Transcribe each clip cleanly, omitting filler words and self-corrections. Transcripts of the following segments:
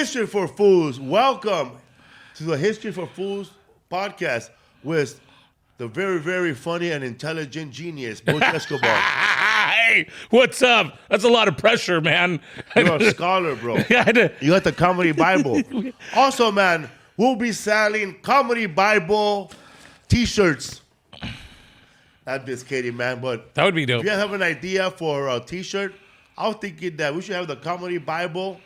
History for Fools. Welcome to the History for Fools podcast with the very, very funny and intelligent genius, ButchEscobar. Hey, what's up? That's a lot of pressure, man. You're a scholar, bro. You got the Comedy Bible. Also, man, we'll be selling Comedy Bible t-shirts. I'm just kidding, man, but that would be dope. If you have an idea for a t-shirt, I was thinking that we should have the Comedy Bible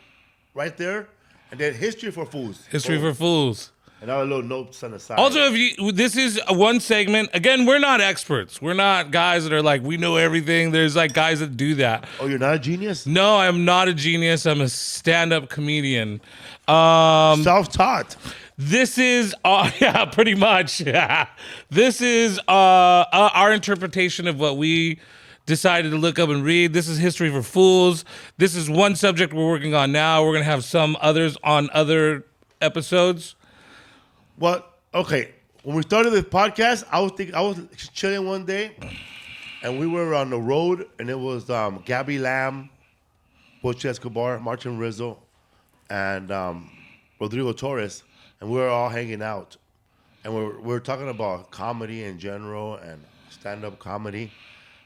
right there, and then History for Fools. History for Fools. And our little notes on the side. Also, this is one segment. Again, we're not experts. We're not guys that are like, we know everything. There's like guys that do that. Oh, you're not a genius? No, I'm not a genius. I'm a stand-up comedian. Self-taught. This is, yeah, pretty much. Yeah. This is our interpretation of what we decided to look up and read. This is History for Fools. This is one subject we're working on now. We're going to have some others on other episodes. Well, okay. When we started this podcast, I was chilling one day, and we were on the road, and it was Gabby Lamb, ButchEscobar, Martin Rizzo, and Rodrigo Torres, and we were all hanging out, and we were talking about comedy in general and stand-up comedy,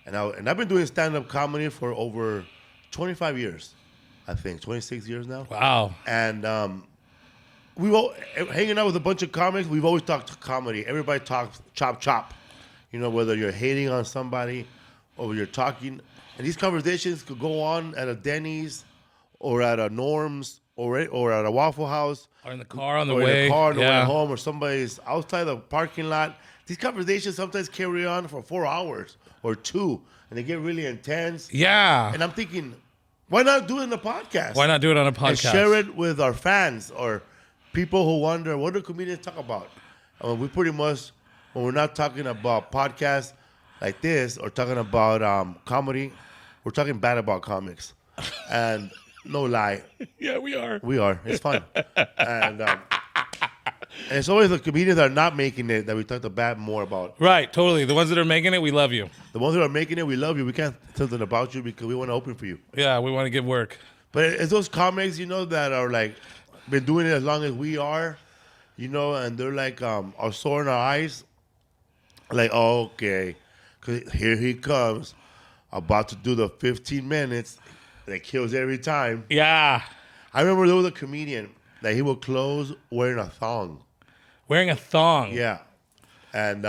and I've been doing stand-up comedy for over 25 years, I think, 26 years now. Wow. And we were hanging out with a bunch of comics. We've always talked comedy. Everybody talks chop. You know, whether you're hating on somebody or you're talking. And these conversations could go on at a Denny's or at a Norm's or at a Waffle House. Or in the car on the way. way. In the car on the way home, or somebody's outside the parking lot. These conversations sometimes carry on for 4 hours or 2. And they get really intense. Yeah. And I'm thinking, why not do it in a podcast? Why not do it on a podcast? And share it with our fans or people who wonder, what do comedians talk about? We pretty much, when we're not talking about podcasts like this or talking about comedy, we're talking bad about comics. And no lie. Yeah, we are. We are. It's fun. And it's always the comedians that are not making it that we talk bad more about. Right, totally. The ones that are making it, we love you. The ones that are making it, we love you. We can't say something about you because we want to open for you. Yeah, we want to give work. But it's those comics, you know, that are like, been doing it as long as we are, you know, and they're like are sore in our eyes. Like, oh, okay, because here he comes, about to do the 15 minutes that kills every time. Yeah. I remember there was a comedian that he would close wearing a thong. Wearing a thong? Yeah. And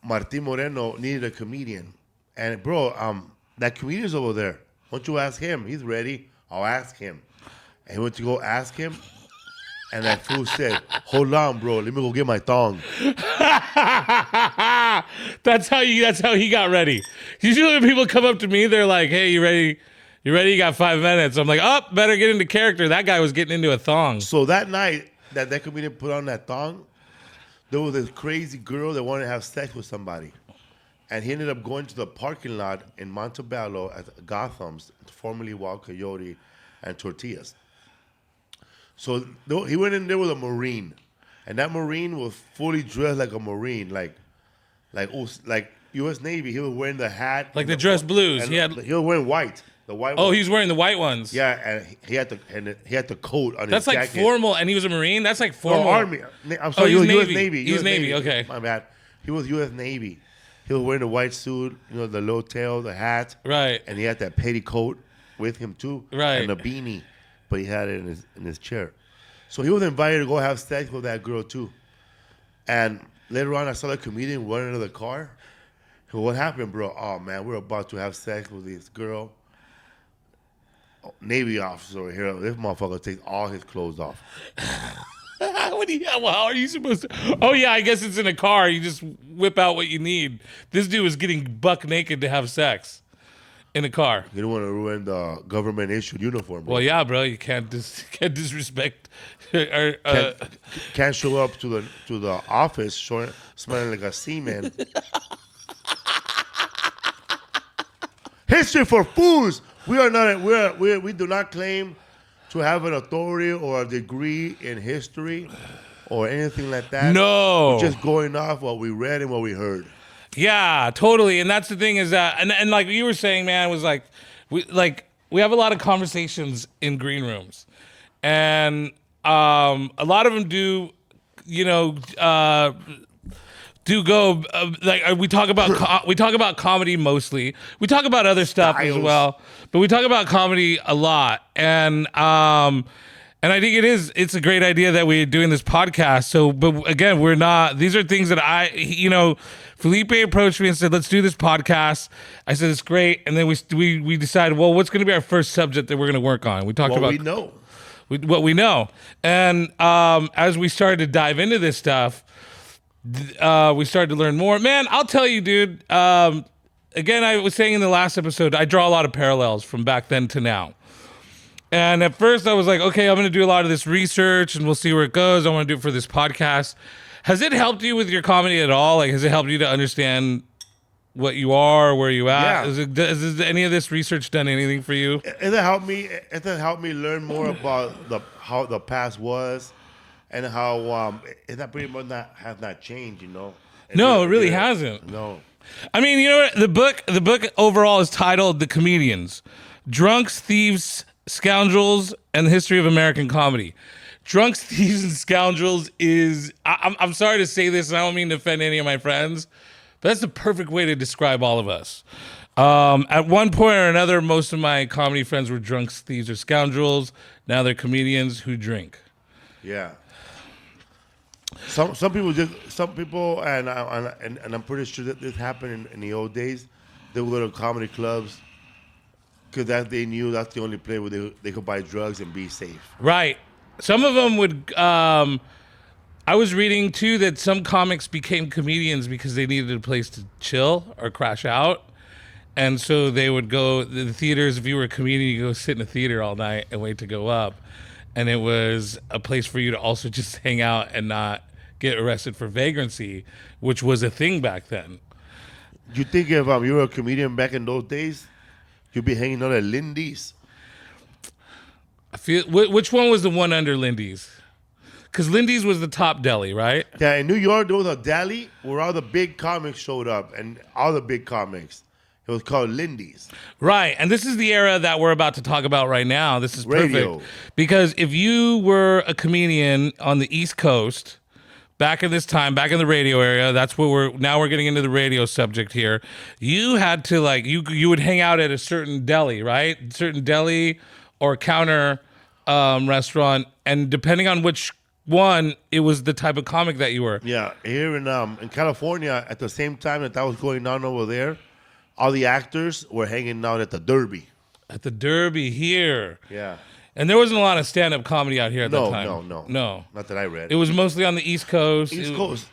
Martin Moreno needed a comedian. And, bro, that comedian's over there. Why don't you ask him? He's ready. I'll ask him. And he went to go ask him, and that fool said, hold on, bro, let me go get my thong. That's how he got ready. Usually when people come up to me, they're like, hey, you ready? You ready? You got 5 minutes. I'm like, oh, better get into character. That guy was getting into a thong. So that night that comedian put on that thong, there was this crazy girl that wanted to have sex with somebody. And he ended up going to the parking lot in Montebello at Gotham's, formerly Wild Coyote and Tortillas. So he went in there with a Marine, and that Marine was fully dressed like a Marine, like U.S. Navy. He was wearing the hat, like the dress blues. He was wearing white, the white. Oh, he was wearing the white ones. Yeah, and he had the coat on That's his jacket. That's like formal, and he was a Marine. That's like formal. No, Army. I'm sorry, he was U.S. Navy. Navy. He was Navy. Okay, my bad. He was U.S. Navy. He was wearing the white suit, you know, the low tail, the hat, right, and he had that petticoat with him too, right, and a beanie. But he had it in his chair. So he was invited to go have sex with that girl too. And later on, I saw the comedian run into the car. So what happened, bro? Oh, man, we're about to have sex with this girl. Navy officer here. This motherfucker takes all his clothes off. How are you supposed to? Oh, yeah, I guess it's in a car. You just whip out what you need. This dude was getting buck naked to have sex. In a car. You don't want to ruin the government issued uniform, bro. Well, yeah, bro. You can't disrespect. Can't show up to the office smelling like a seaman. History for Fools. We do not claim to have an authority or a degree in history or anything like that. No. We're just going off what we read and what we heard. Yeah, totally. And that's the thing is that, and like you were saying, man, was like we have a lot of conversations in green rooms. and a lot of them do, do go we talk about comedy mostly. We talk about other stuff as well, but we talk about comedy a lot, and I think it's a great idea that we're doing this podcast. So, but again, we're not. These are things that Felipe approached me and said, "Let's do this podcast." I said, "It's great," and then we decided, well, what's going to be our first subject that we're going to work on? We talked about what we know, and as we started to dive into this stuff. We started to learn more. Man, I'll tell you, dude. Again, I was saying in the last episode, I draw a lot of parallels from back then to now. And at first I was like, okay, I'm going to do a lot of this research and we'll see where it goes. I want to do it for this podcast. Has it helped you with your comedy at all? Like, has it helped you to understand what you are, where you at? Yeah. Has any of this research done anything for you? It helped me. It helped me learn more about how the past was. And how that pretty much has not changed, No, it really hasn't. No. I mean, you know what? The book overall is titled "The Comedians: Drunks, Thieves, Scoundrels, and the History of American Comedy." Drunks, Thieves, and Scoundrels is, I'm sorry to say this, and I don't mean to offend any of my friends, but that's the perfect way to describe all of us. At one point or another, most of my comedy friends were drunks, thieves, or scoundrels. Now they're comedians who drink. Yeah. Some people, and I'm pretty sure that this happened in the old days. They would go to comedy clubs because they knew that's the only place where they could buy drugs and be safe. Right. Some of them would. I was reading too that some comics became comedians because they needed a place to chill or crash out, and so they would go to the theaters. If you were a comedian, you go sit in a theater all night and wait to go up. And it was a place for you to also just hang out and not get arrested for vagrancy, which was a thing back then. You think if you were a comedian back in those days, you'd be hanging out at Lindy's? I feel. Which one was the one under Lindy's? Because Lindy's was the top deli, right? Yeah, in New York, there was a deli where all the big comics showed up, and all the big comics. It was called Lindy's. Right. And this is the era that we're about to talk about right now. This is perfect. Radio. Because if you were a comedian on the East Coast, back in this time, back in the radio area, that's where we're getting into the radio subject here. You had to you would hang out at a certain deli, right? Certain deli or counter restaurant. And depending on which one, it was the type of comic that you were. Yeah. Here in California, at the same time that was going on over there, all the actors were hanging out at the Derby. At the Derby here. Yeah. And there wasn't a lot of stand-up comedy out here at that time. No. Not that I read. It was mostly on the East Coast. East Coast.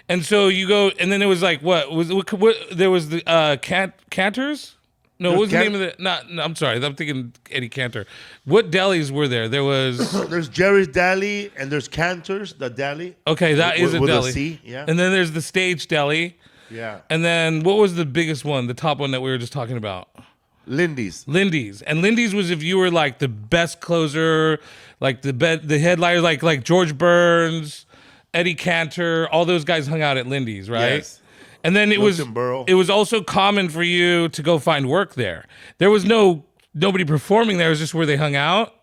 And so you go, and then it was like, what there was the Cantors? No, what was the name of the? No, I'm sorry, I'm thinking Eddie Cantor. What delis were there? There was. There's Jerry's Deli, and there's Cantor's, the deli. Okay, that is a with deli. A C, yeah. And then there's the Stage Deli. Yeah. And then what was the biggest one, the top one that we were just talking about? Lindy's. And Lindy's was if you were like the best closer, like the headliner, like George Burns, Eddie Cantor, all those guys hung out at Lindy's, right? Yes. And then it was also common for you to go find work there. There was nobody performing there. It was just where they hung out,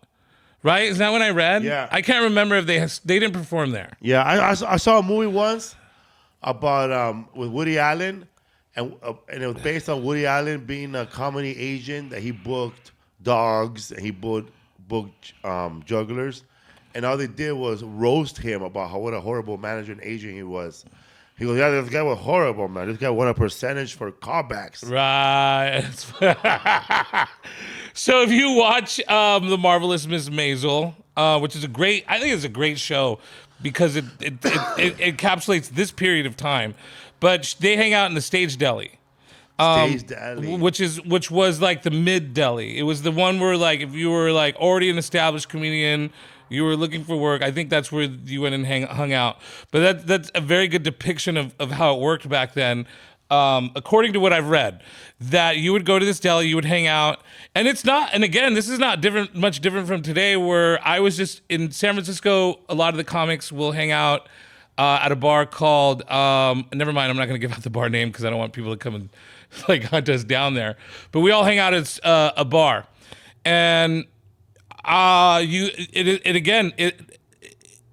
right? Is that what I read? Yeah. I can't remember if they didn't perform there. Yeah, I saw a movie once about with Woody Allen, and it was based on Woody Allen being a comedy agent that he booked dogs and he booked jugglers, and all they did was roast him about what a horrible manager and agent he was. He goes, yeah, this guy was horrible, man. This guy won a percentage for callbacks. Right. So if you watch The Marvelous Miss Maisel, which is I think it's a great show because it encapsulates this period of time. But they hang out in the Stage Deli. Stage Deli. Which was like the mid deli. It was the one where like if you were like already an established comedian, you were looking for work, I think that's where you went and hung out. But that's a very good depiction of how it worked back then. According to what I've read, that you would go to this deli, you would hang out, and it's not. And again, this is not much different from today. Where I was just in San Francisco, a lot of the comics will hang out at a bar called. Never mind, I'm not going to give out the bar name because I don't want people to come and like hunt us down there. But we all hang out at a bar, and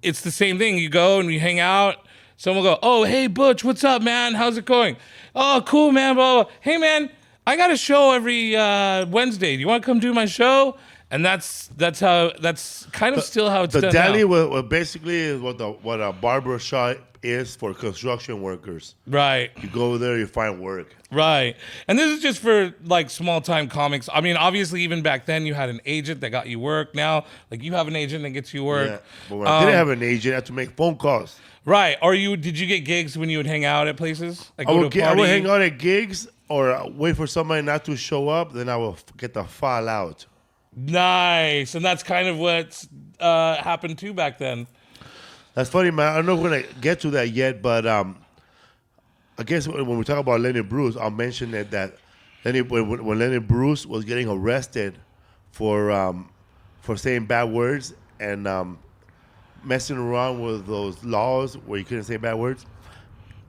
It's the same thing. You go and you hang out. Someone will go, "Oh, hey Butch, what's up, man? How's it going? Oh, cool, man. Blah, blah. Hey, man, I got a show every Wednesday. Do you want to come do my show?" And that's kind of still how it's the done deli now. basically is what a barber shop is for construction workers. Right. You go there, you find work. Right. And this is just for like small time comics. I mean, obviously, even back then you had an agent that got you work. Now, like you have an agent that gets you work. Yeah. But when I didn't have an agent, I had to make phone calls. Right. Or did you get gigs when you would hang out at places? Like I would hang out at gigs or wait for somebody not to show up. Then I will get the file out. Nice. And that's kind of what's happened too back then. That's funny, man. I don't know if we're going to get to that yet, but I guess when we talk about Lenny Bruce, I'll mention that when Lenny Bruce was getting arrested for saying bad words and messing around with those laws where you couldn't say bad words,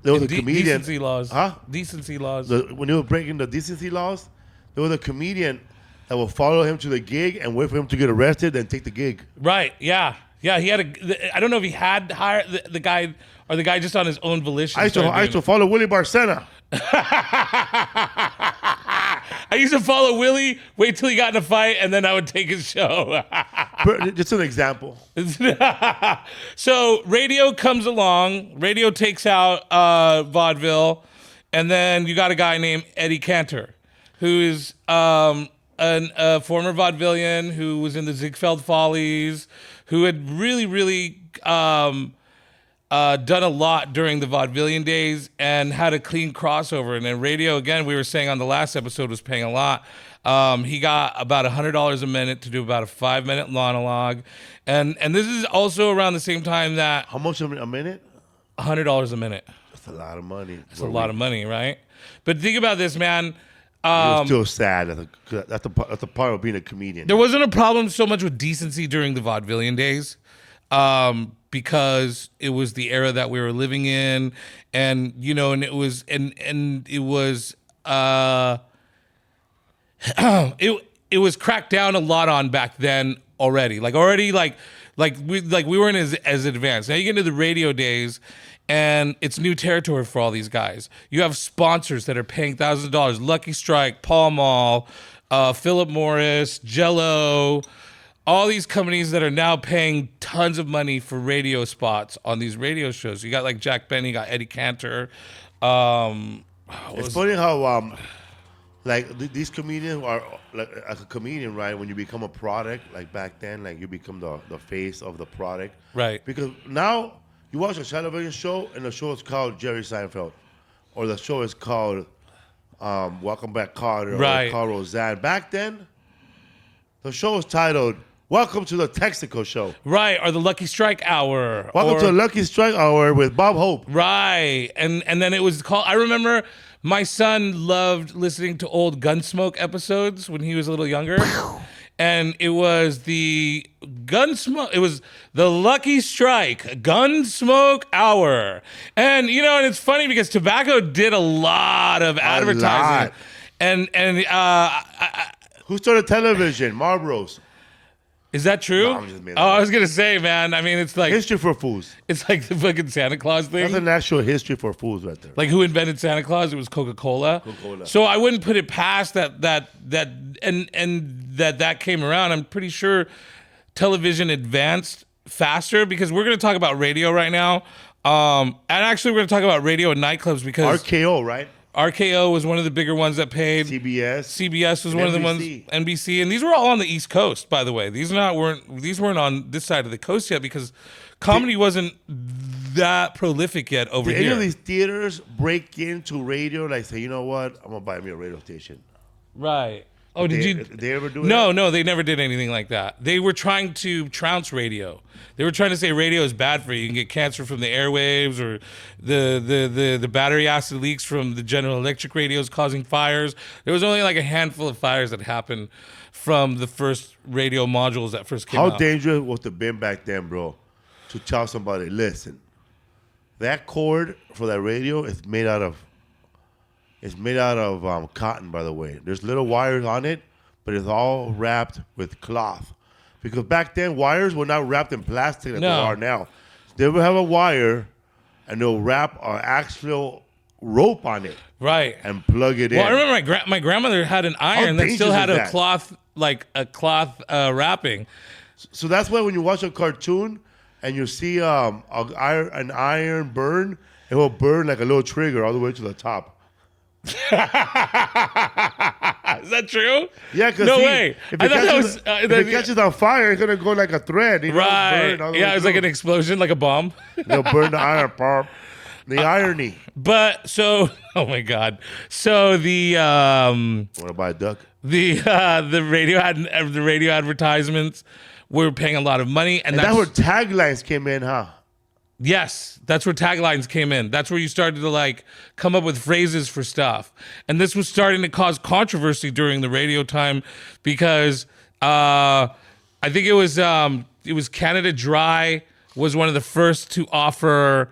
there was a comedian. Decency laws. Huh? Decency laws. When he was breaking the decency laws, there was a comedian that will follow him to the gig and wait for him to get arrested and take the gig. Right, yeah. Yeah, he had I don't know if he had hired the guy or the guy just on his own volition. I used to follow Willie Barcena. I used to follow Willie, wait till he got in a fight, and then I would take his show. Just an example. So radio comes along, radio takes out vaudeville, and then you got a guy named Eddie Cantor, who is a former vaudevillian who was in the Ziegfeld Follies, who had really, really done a lot during the vaudevillian days and had a clean crossover. And then radio, again, we were saying on the last episode, was paying a lot. He got about $100 a minute to do about a 5-minute monologue. And this is also around the same time that... How much a minute? $100 a minute. That's a lot of money. That's a lot of money, right? But think about this, man. It's still sad. That's the part of being a comedian. There wasn't a problem so much with decency during the vaudevillian days, because it was the era that we were living in, and and it was it was it was cracked down a lot on back then already. Like we weren't as advanced. Now you get into the radio days. And it's new territory for all these guys. You have sponsors that are paying thousands of dollars. Lucky Strike, Pall Mall, Philip Morris, Jell-O, all these companies that are now paying tons of money for radio spots on these radio shows. You got like Jack Benny, you got Eddie Cantor. It's funny how these comedians are like as a comedian, right? When you become a product, like back then, like you become the face of the product, right? Because now. You watch a television show, and the show is called Jerry Seinfeld, or the show is called Welcome Back, Carter, or called Roseanne. Back then, the show was titled Welcome to the Texaco Show. Right, or the Lucky Strike Hour. Welcome to the Lucky Strike Hour with Bob Hope. Right, and then it was called, I remember my son loved listening to old Gunsmoke episodes when he was a little younger. And it was the Gunsmoke. It was the Lucky Strike Gunsmoke Hour, and and it's funny because tobacco did a lot of advertising, and who started television? Marlboro's. Is that true? No, I'm just making I was gonna say, man. I mean, it's like history for fools. It's like the fucking Santa Claus thing. That's an actual history for fools, right there. Like who invented Santa Claus? It was Coca-Cola. Coca-Cola. So I wouldn't put it past that came around. I'm pretty sure television advanced faster because we're gonna talk about radio right now. And actually, we're gonna talk about radio and nightclubs because RKO, right? RKO was one of the bigger ones that paid. CBS was one of the ones. NBC, and these were all on the East Coast, by the way. These weren't on this side of the coast yet because comedy wasn't that prolific yet over here. Did any of these theaters break into radio? Like say, you know what? I'm gonna buy me a radio station. Right. Oh, did they ever do it? No, they never did anything like that. They were trying to trounce radio. They were trying to say radio is bad for you. You can get cancer from the airwaves or the battery acid leaks from the General Electric radios causing fires. There was only like a handful of fires that happened from the first radio modules that first came out. How dangerous was the bin back then, bro? To tell somebody, listen, that cord for that radio is made out of cotton, by the way. There's little wires on it, but it's all wrapped with cloth. Because back then, wires were not wrapped in plastic like they No. are now. They would have a wire, and they'll wrap an actual rope on it Right. and plug it in. Well, I remember my grandmother had an iron that still dangerous had is a that? cloth, like a cloth wrapping. So that's why when you watch a cartoon and you see an iron burn, it will burn like a little trigger all the way to the top. Is that true? Yeah, because No way. If I it, thought that catches, was, if it catches on fire, it's gonna go like a thread. You know, right. burn all the Yeah, way it's like through. an explosion, like a bomb. They'll burn the iron part. The irony. But so, oh my god. So the Want to buy a duck? the radio advertisements were paying a lot of money, and That's where taglines came in, huh? yes, that's where taglines came in. That's where you started to like come up with phrases for stuff. And this was starting to cause controversy during the radio time because I think it was Canada Dry was one of the first to offer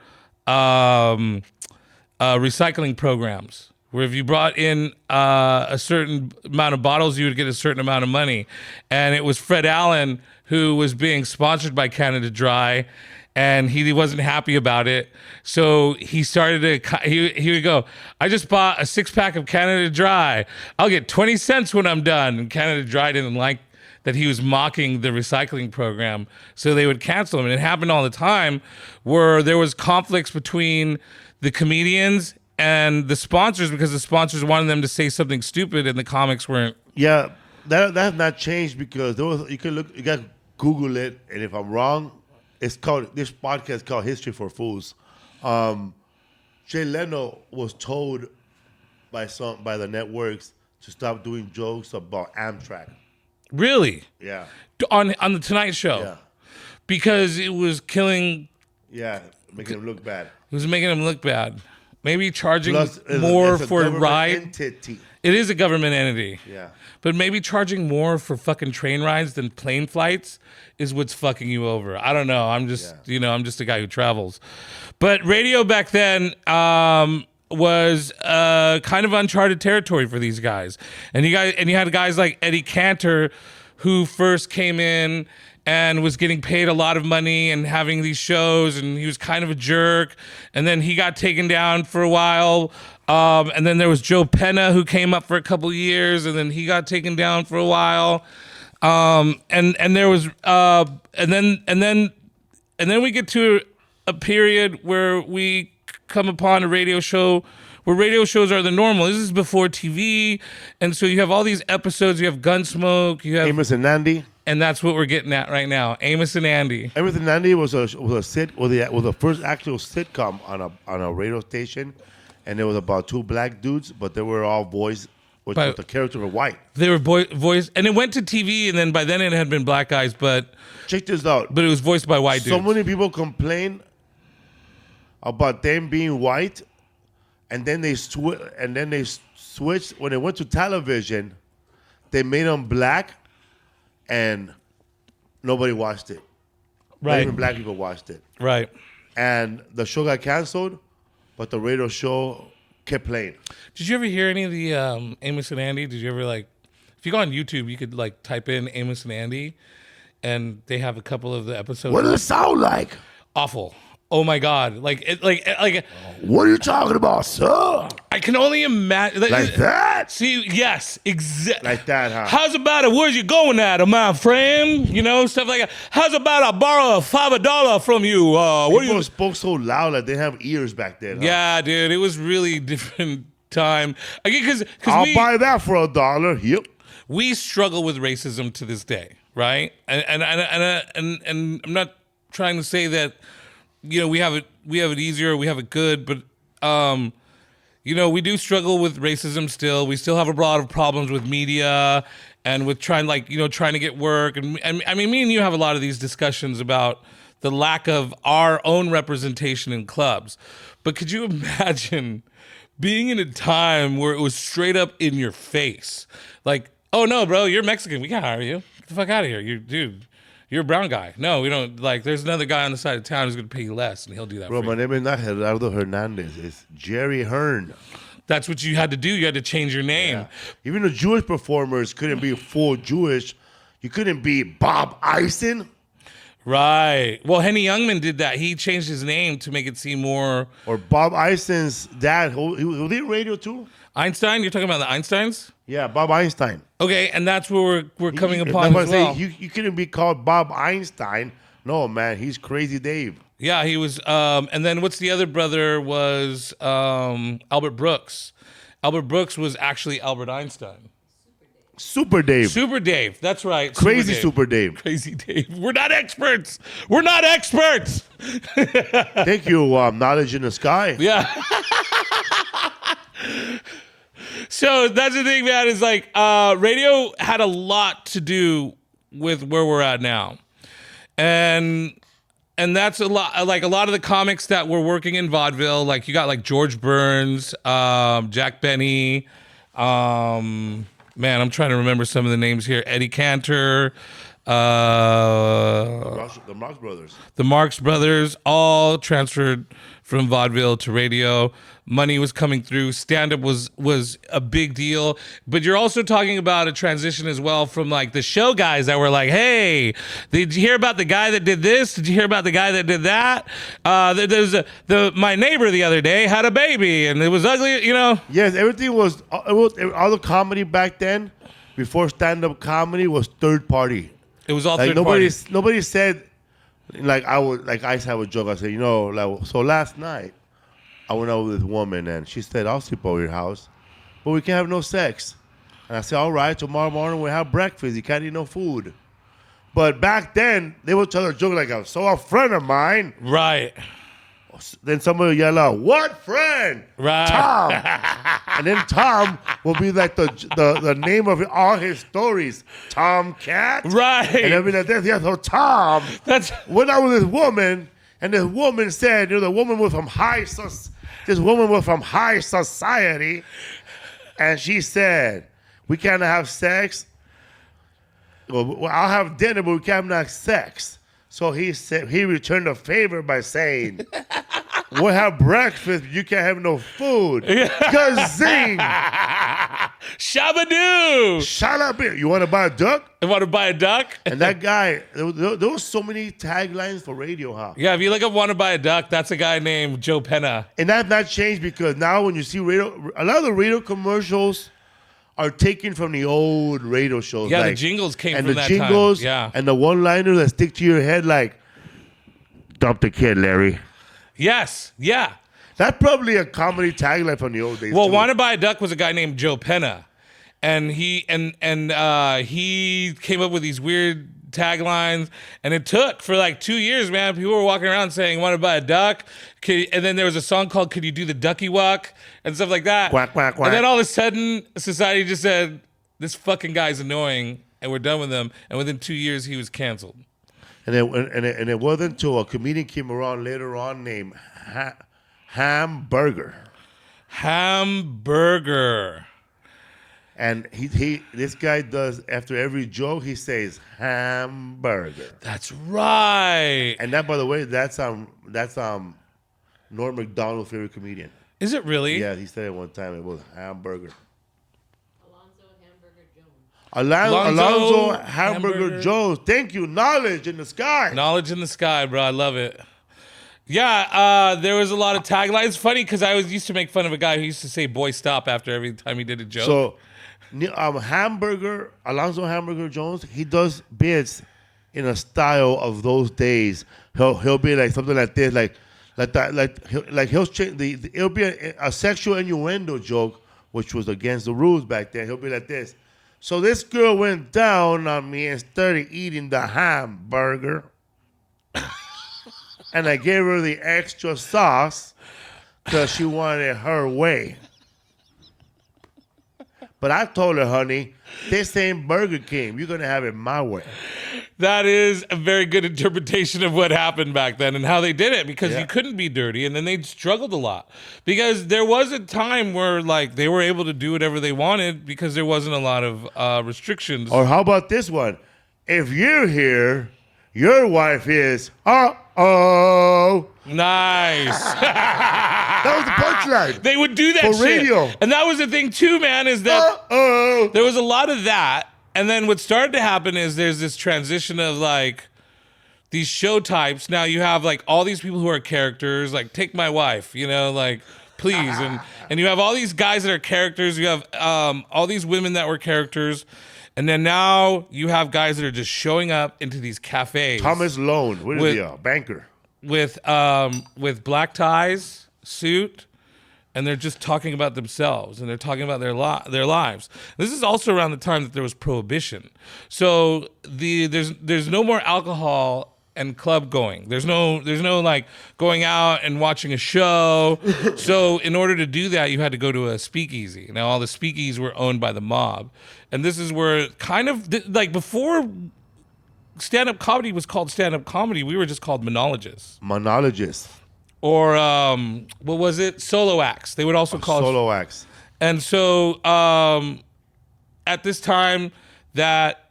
recycling programs where if you brought in a certain amount of bottles, you would get a certain amount of money. And it was Fred Allen who was being sponsored by Canada Dry, and he wasn't happy about it. So he started to, he would go, I just bought a 6-pack of Canada Dry. I'll get 20 cents when I'm done. And Canada Dry didn't like that he was mocking the recycling program, so they would cancel him. And it happened all the time where there was conflicts between the comedians and the sponsors because the sponsors wanted them to say something stupid and the comics weren't. Yeah, that has not changed because there was, you can look, you got to Google it, and if I'm wrong, it's called, this podcast is called History for Fools. Jay Leno was told by the networks to stop doing jokes about Amtrak. Really? Yeah. On the Tonight Show. Yeah. Because it was killing, Yeah, making him look bad. it was making them look bad. Maybe charging Plus, more it's a for a government ride. entity. It is a government entity. Yeah. But maybe charging more for fucking train rides than plane flights is what's fucking you over. I don't know. I'm just, I'm just a guy who travels. But radio back then was kind of uncharted territory for these guys. And you had guys like Eddie Cantor who first came in and was getting paid a lot of money and having these shows, and he was kind of a jerk. And then he got taken down for a while. And then there was Joe Penna who came up for a couple years, and then he got taken down for a while. And there was and then we get to a period where we come upon a radio show where radio shows are the normal. This is before TV, and so you have all these episodes. You have Gunsmoke, you have Amos and Andy. and that's what we're getting at right now. Amos and Andy. Amos and Andy was the first actual sitcom on a radio station, and it was about two black dudes, but they were all voiced with the character were white. They were voiced, and it went to TV, and then by then it had been black guys, but Check this out. it was voiced by white dudes. So many people complain about them being white, and then they switched. When they went to television, they made them black, and nobody watched it. Not Right. even black people watched it. Right. And the show got canceled, but the radio show kept playing. Did you ever hear any of the Amos and Andy? Did you ever if you go on YouTube, you could type in Amos and Andy, and they have a couple of the episodes. What does it sound like? Awful. Oh my God. What are you talking about, sir? I can only imagine. Like that? See, yes, exactly. Like that, huh? How's about it? Where's you going at, my friend? Stuff like that. How's about I borrow $5 from you? What do you? People spoke so loud like they didn't have ears back then. Huh? Yeah, dude, it was really different time. Again, I'll buy that for $1. Yep. We struggle with racism to this day, right? And I'm not trying to say that we have it easier, we have it good, but we do struggle with racism still. We still have a lot of problems with media and with trying to get work. And I mean, me and you have a lot of these discussions about the lack of our own representation in clubs. But could you imagine being in a time where it was straight up in your face? Like, oh no, bro, you're Mexican. We can't hire you. Get the fuck out of here. You're a brown guy. No, we don't. There's another guy on the side of town who's going to pay you less, and he'll do that Bro, for my you. name is not Gerardo Hernandez. It's Jerry Hearn. That's what you had to do. You had to change your name. Yeah. Even the Jewish performers couldn't be full Jewish. You couldn't be Bob Eisen Right. Well, Henny Youngman did that. He changed his name to make it seem more... or Bob Eisen's dad. Who did radio too? Einstein? You're talking about the Einsteins? Yeah, Bob Einstein. Okay, and that's where we're coming upon as well. You couldn't be called Bob Einstein. No, man, he's Crazy Dave. Yeah, he was. And then what's the other brother was Albert Brooks. Albert Brooks was actually Albert Einstein. Super Dave. Super Dave. That's right. Crazy Super Dave. Crazy Dave. We're not experts. We're not experts. Thank you, Knowledge in the Sky. Yeah. So that's the thing, man, is like radio had a lot to do with where we're at now. And that's a lot, like a lot of the comics that were working in vaudeville, like you got like George Burns, Jack Benny, man, I'm trying to remember some of the names here. Eddie Cantor, The Marx Brothers. The Marx Brothers, all transferred from vaudeville to radio. Money was coming through. Stand-up was a big deal. But you're also talking about a transition as well from like the show guys that were like, hey, did you hear about the guy that did this? Did you hear about the guy that did that? There's my neighbor the other day had a baby and it was ugly, you know? Yes, everything was all the comedy back then, before stand-up comedy, was third party. It was all Like third party. nobody said, like I used to have a joke. I said, so last night I went out with this woman and she said, I'll sleep over your house, but we can't have no sex. And I said, all right, tomorrow morning we'll have breakfast. You can't eat no food. But back then they would tell a joke like, so a friend of mine. Right. Then somebody would yell out, what friend? Right. Tom. And then Tom will be like the name of all his stories. Tom Cat. Right. And they'll be like this. Yeah, so Tom went out with this woman, and this woman said, the woman was from high society, and she said, we can't have sex. Well, I'll have dinner, but we can't have sex. So he said he returned a favor by saying, we'll have breakfast, but you can't have no food. Gazing! Shabadoo! Shut up here. You want to buy a duck? You want to buy a duck? And that guy, there was so many taglines for radio, huh? Yeah, if you look up Want to Buy a Duck, that's a guy named Joe Penna. And that not changed because now when you see radio, a lot of the radio commercials are taken from the old radio shows. Yeah, like, the jingles came and from the that jingles, time. Yeah. and the one-liners that stick to your head like, dump the kid, Larry. Yes, yeah. That's probably a comedy tagline from the old days. Well, too. Want to Buy a Duck was a guy named Joe Penna. And he came up with these weird taglines, and it took for like 2 years, man. People were walking around saying, want to buy a duck? And then there was a song called Could You Do the Ducky Walk? And stuff like that. Quack, quack, quack. And then all of a sudden, society just said, this fucking guy's annoying, and we're done with him. And within 2 years, he was canceled. And it wasn't until a comedian came around later on named Hamburger. Hamburger. And this guy does, after every joke, he says hamburger. That's right. And that, by the way, that's Norm Macdonald's favorite comedian. Is it really? Yeah, he said it one time. It was hamburger. Alonzo Alonzo Hamburger Jones. Thank you. Knowledge in the Sky. Knowledge in the Sky, bro. I love it. Yeah, there was a lot of taglines. Funny because I used to make fun of a guy who used to say "boy stop" after every time he did a joke. So, Alonzo Hamburger Jones, he does bits in a style of those days. He'll be like something like this, he'll change it'll be a sexual innuendo joke, which was against the rules back then. He'll be like this. So this girl went down on me and started eating the hamburger. And I gave her the extra sauce because she wanted it her way. But I told her, honey, this ain't Burger King. You're going to have it my way. That is a very good interpretation of what happened back then and how they did it, because you couldn't be dirty, and then they struggled a lot. Because there was a time where like they were able to do whatever they wanted because there wasn't a lot of restrictions. Or how about this one? If you're here, your wife is, uh-oh. Nice. That was the punchline. They would do that for shit. Radio. And that was the thing too, man, is that there was a lot of that. And then what started to happen is there's this transition of like these show types. Now you have like all these people who are characters, like Take My Wife, you know, like please. And you have all these guys that are characters. You have all these women that were characters. And then now you have guys that are just showing up into these cafes. Thomas Loan, what is he, a banker? With black ties, suit, and they're just talking about themselves and they're talking about their lives. This is also around the time that there was prohibition. So there's no more alcohol and club going. There's no like going out and watching a show. So in order to do that, you had to go to a speakeasy. Now all the speakeasies were owned by the mob. And this is where kind of like before stand-up comedy was called stand-up comedy, we were just called monologists. Monologists. Or what was it? Solo acts. They would also call solo acts. And so at this time that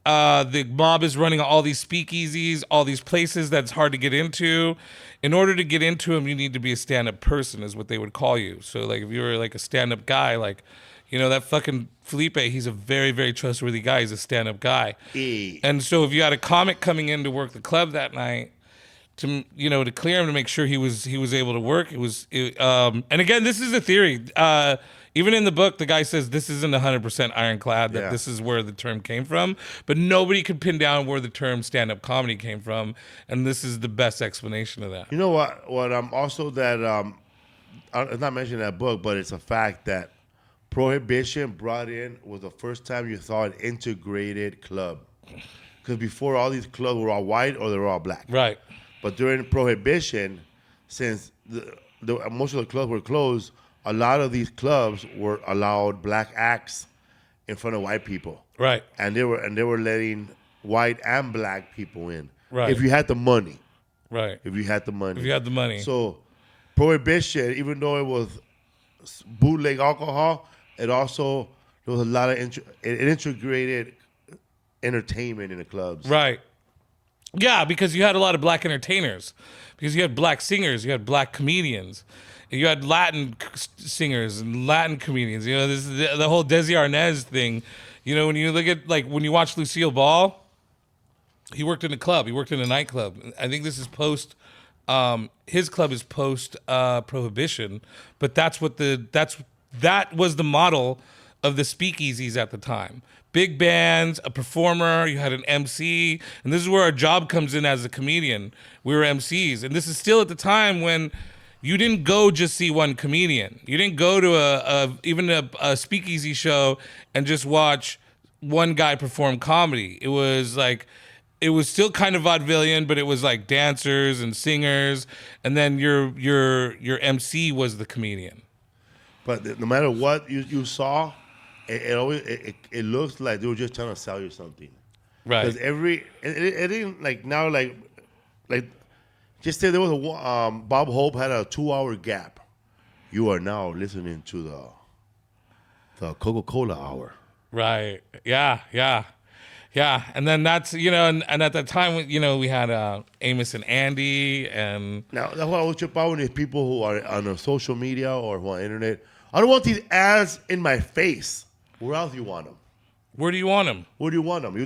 the mob is running all these speakeasies, all these places that's hard to get into. In order to get into them, you need to be a stand-up person, is what they would call you. So like if you were like a stand-up guy, like, you know, that fucking Felipe, he's a very, very trustworthy guy. He's a stand-up guy. And so if you had a comic coming in to work the club that night, to clear him, to make sure he was able to work. And again, this is a theory. Even in the book, the guy says this isn't 100% ironclad, that this is where the term came from, but nobody could pin down where the term stand-up comedy came from, and this is the best explanation of that. You know what? Also that it's not mentioned in that book, but it's a fact that prohibition was the first time you saw an integrated club, because before all these clubs were all white or they were all black. Right. But during prohibition, since most of the clubs were closed, a lot of these clubs were allowed black acts in front of white people. Right. And they were letting white and black people in. Right. If you had the money. Right. If you had the money. If you had the money. So prohibition, even though it was bootleg alcohol, there was a lot of it integrated entertainment in the clubs. Right. Yeah, because you had a lot of black entertainers, because you had black singers, you had black comedians, you had Latin singers and Latin comedians. You know, this is the whole Desi Arnaz thing. You know, when you look at, like, when you watch Lucille Ball, he worked in a club, he worked in a nightclub. I think this is post. His club is post prohibition, but that was the model of the speakeasies at the time. Big bands, a performer, you had an MC, and this is where our job comes in as a comedian. We were MCs, and this is still at the time when you didn't go just see one comedian. You didn't go to even a speakeasy show and just watch one guy perform comedy. It was still kind of vaudevillian, but it was like dancers and singers, and then your MC was the comedian. But no matter what you saw, it looks like they were just trying to sell you something. Right. Because it didn't like now like just say there was a Bob Hope had a 2-hour gap. You are now listening to the Coca-Cola hour. Right. Yeah. And then that's, and at that time, we had Amos and Andy, and now that's why I would trip out when there's people who are on social media or who are on the internet. I don't want these ads in my face. Where else do you want them? Where do you want them? Where do you want them?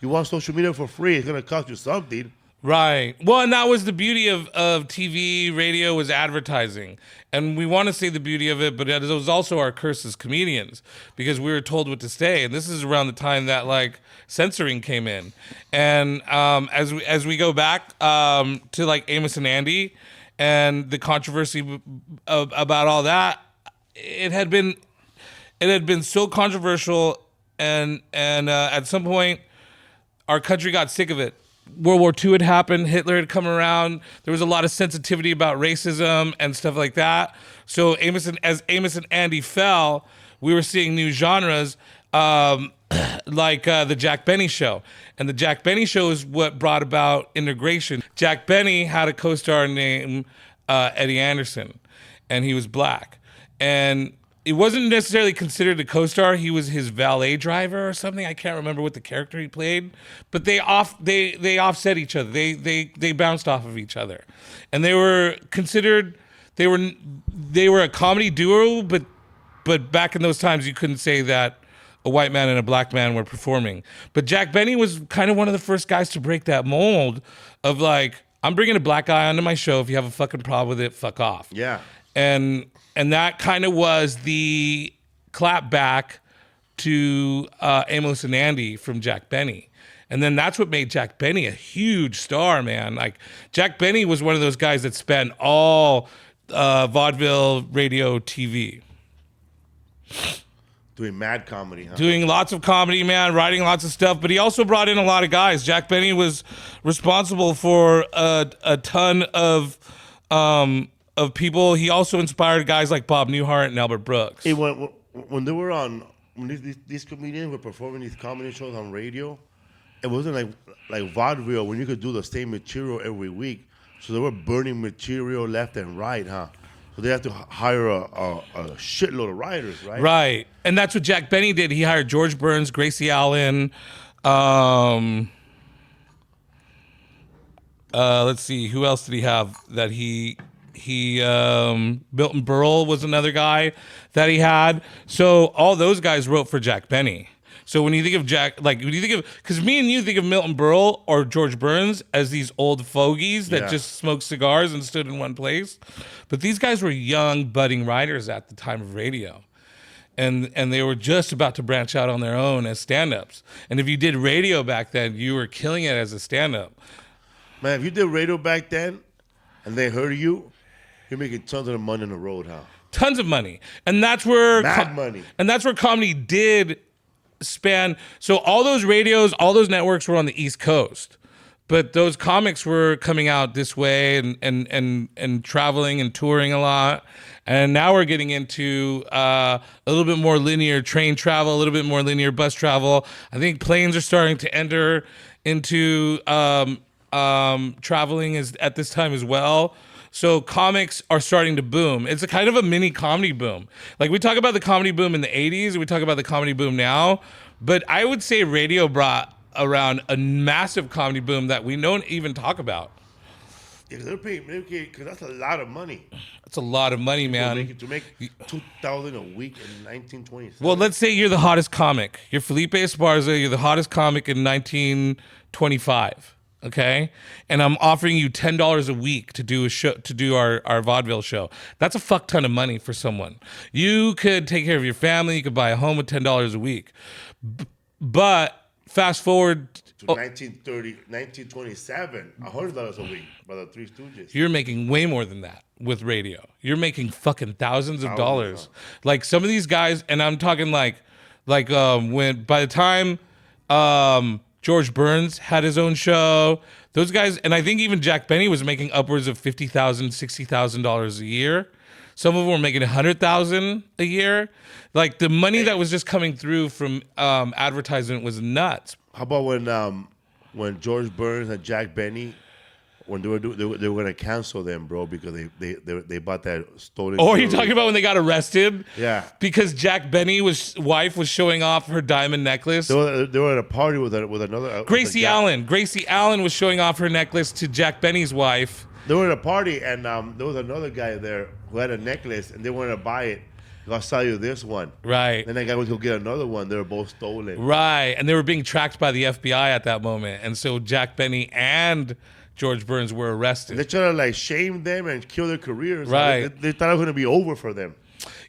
You want social media for free. It's going to cost you something. Right. Well, and that was the beauty of TV, radio, was advertising. And we want to say the beauty of it, but it was also our curse as comedians, because we were told what to say. And this is around the time that, like, censoring came in. And as we go back to, like, Amos and Andy and the controversy about all that, it had been so controversial, and at some point our country got sick of it. World War II had happened, Hitler had come around, there was a lot of sensitivity about racism and stuff like that. So as Amos and Andy fell, we were seeing new genres like the Jack Benny Show. And the Jack Benny Show is what brought about integration. Jack Benny had a co-star named Eddie Anderson, and he was black. And it wasn't necessarily considered a co-star. He was his valet driver or something. I can't remember what the character he played, but they offset each other. They bounced off of each other, and they were considered. They were a comedy duo, but back in those times you couldn't say that a white man and a black man were performing. But Jack Benny was kind of one of the first guys to break that mold of like, I'm bringing a black guy onto my show. If you have a fucking problem with it, fuck off. Yeah. And that kind of was the clap back to Amos and Andy from Jack Benny. And then that's what made Jack Benny a huge star, man. Like, Jack Benny was one of those guys that spent all vaudeville, radio, TV. Doing mad comedy, huh? Doing lots of comedy, man, writing lots of stuff. But he also brought in a lot of guys. Jack Benny was responsible for a ton of people. He also inspired guys like Bob Newhart and Albert Brooks. Hey, when they were on, when these comedians were performing these comedy shows on radio, it wasn't like vaudeville when you could do the same material every week. So they were burning material left and right, huh? So they have to hire a shitload of writers, right? Right. And that's what Jack Benny did. He hired George Burns, Gracie Allen. Let's see. Who else did he have that he Milton Berle was another guy that he had. So all those guys wrote for Jack Benny. So when you think of because me and you think of Milton Berle or George Burns as these old fogies that just smoked cigars and stood in one place. But these guys were young, budding writers at the time of radio. And they were just about to branch out on their own as stand-ups. And if you did radio back then, you were killing it as a stand-up. Man, if you did radio back then and they heard you, you're making tons of money on the road, huh? Tons of money. And that's where money. And that's where comedy did span. So all those radios, all those networks were on the East Coast, but those comics were coming out this way and traveling and touring a lot. And now we're getting into a little bit more linear train travel, a little bit more linear bus travel. I think planes are starting to enter into traveling at this time as well. So comics are starting to boom. It's a kind of a mini comedy boom. Like, we talk about the comedy boom in the 80s, and we talk about the comedy boom now, but I would say radio brought around a massive comedy boom that we don't even talk about. Yeah, they're paying, because that's a lot of money. That's a lot of money, man. To make $2,000 a week in 1927. Well, let's say you're the hottest comic. You're Felipe Esparza. You're the hottest comic in 1925. Okay, and I'm offering you $10 a week to do a show, to do our vaudeville show. That's a fuck ton of money for someone. You could take care of your family. You could buy a home with $10 a week. But fast forward to 1927, $100 a week by the Three Stooges. You're making way more than that with radio. You're making fucking thousands of dollars. Like some of these guys, and I'm talking like when by the time George Burns had his own show. Those guys, and I think even Jack Benny was making upwards of $50,000, $60,000 a year. Some of them were making $100,000 a year. Like, the money that was just coming through from advertisement was nuts. How about when George Burns and Jack Benny, when they were going to cancel them, bro, because they bought that stolen. Oh, are you talking about when they got arrested? Yeah. Because Jack Benny's wife was showing off her diamond necklace. They were at a party with another. Gracie Allen. Gracie Allen was showing off her necklace to Jack Benny's wife. They were at a party, and there was another guy there who had a necklace, and they wanted to buy it. I'll sell you this one. Right. Then that guy went to go get another one. They were both stolen. Right. And they were being tracked by the FBI at that moment. And so Jack Benny and George Burns were arrested. And they tried to like shame them and kill their careers. Right. They thought it was going to be over for them.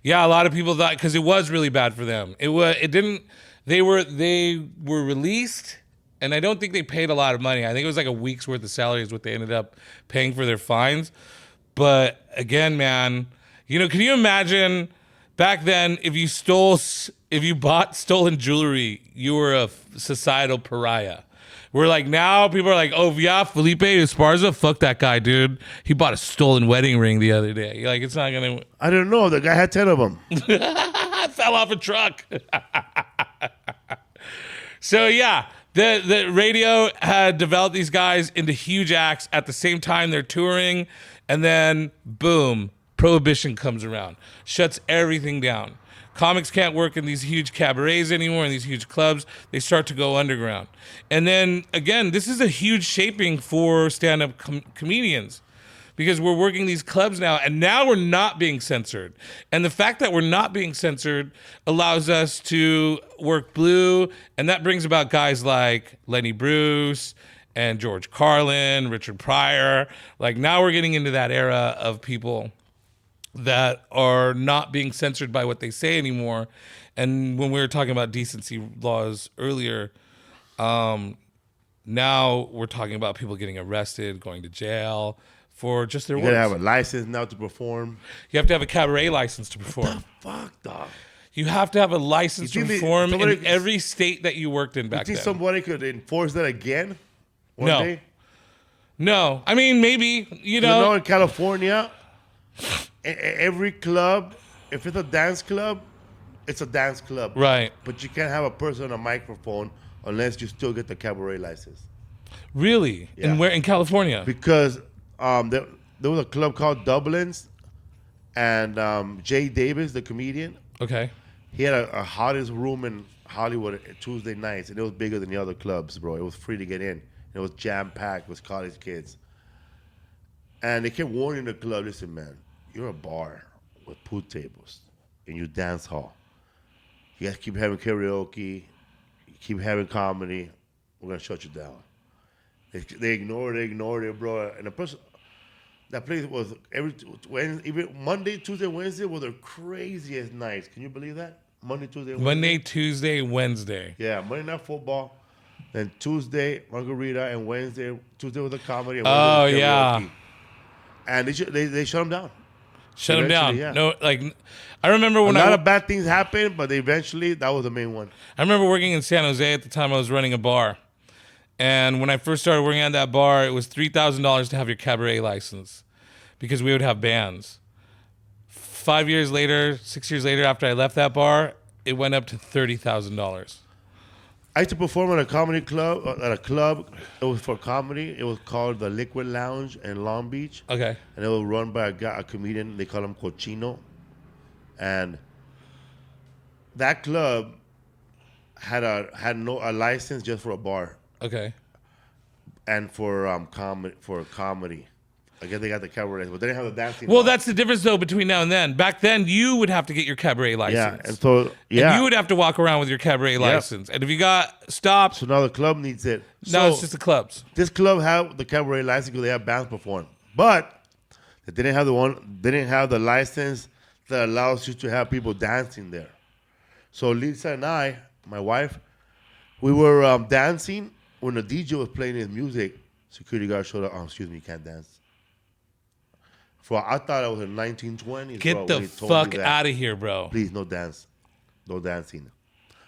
Yeah, a lot of people thought, because it was really bad for them. They were released, and I don't think they paid a lot of money. I think it was like a week's worth of salary is what they ended up paying for their fines. But again, man, can you imagine back then if you bought stolen jewelry, you were a societal pariah. We're like, now people are like, oh yeah, Felipe Esparza, fuck that guy, dude. He bought a stolen wedding ring the other day. Like, it's not gonna. I don't know. The guy had 10 of them. Fell off a truck. So yeah, the radio had developed these guys into huge acts. At the same time, they're touring, and then boom, Prohibition comes around, shuts everything down. Comics can't work in these huge cabarets anymore, in these huge clubs. They start to go underground. And then, again, this is a huge shaping for stand-up comedians because we're working these clubs now, and now we're not being censored. And the fact that we're not being censored allows us to work blue, and that brings about guys like Lenny Bruce and George Carlin, Richard Pryor. Like, now we're getting into that era of people that are not being censored by what they say anymore. And when we were talking about decency laws earlier, now we're talking about people getting arrested, going to jail for just their words. You gotta have a license now to perform. You have to have a cabaret license to perform. Fuck, dog. You have to have a license to perform somebody, in every state that you worked in back then. You think somebody could enforce that again one No. day? No. I mean, maybe, You know, in California, every club, if it's a dance club, it's a dance club. Right. But you can't have a person on a microphone unless you still get the cabaret license. Really? Yeah. And where in California? Because there was a club called Dublin's, and Jay Davis, the comedian, Okay. he had a hottest room in Hollywood Tuesday nights, and it was bigger than the other clubs, bro. It was free to get in. It was jam-packed with college kids. And they kept warning the club, listen, man, you're a bar with pool tables in your dance hall. You guys keep having karaoke, you keep having comedy, we're going to shut you down. They ignored it, bro. And the person, that place was even Monday, Tuesday, Wednesday were the craziest nights. Can you believe that? Monday, Tuesday, Wednesday. Monday, Tuesday, Wednesday. Yeah, Monday night football. Then Tuesday, margarita, and Tuesday was a comedy. And Oh, Wednesday was yeah. karaoke. And they shut them down. Shut them down. Yeah. No, like, I remember when A lot of bad things happened, but eventually that was the main one. I remember working in San Jose at the time I was running a bar. And when I first started working at that bar, it was $3,000 to have your cabaret license because we would have bands. 6 years later, after I left that bar, it went up to $30,000. I used to perform at a comedy club, It was for comedy. It was called the Liquid Lounge in Long Beach. Okay. And it was run by a comedian. They call him Cochino. And that club had a license just for a bar. Okay. And for comedy. I guess they got the cabaret, but they didn't have the dancing. Well, that's the difference, though, between now and then. Back then, you would have to get your cabaret license. Yeah, and so, And you would have to walk around with your cabaret license. And if you got stopped, So now the club needs it. now it's just the clubs. This club had the cabaret license because they have bands perform. But they didn't have the license that allows you to have people dancing there. So Lisa and I, my wife, we were dancing when the DJ was playing his music. Security guard showed up. Oh, excuse me, you can't dance. I thought it was in 1920s. Get bro, the when he told me fuck that. out of here, bro. Please, no dance. No dancing.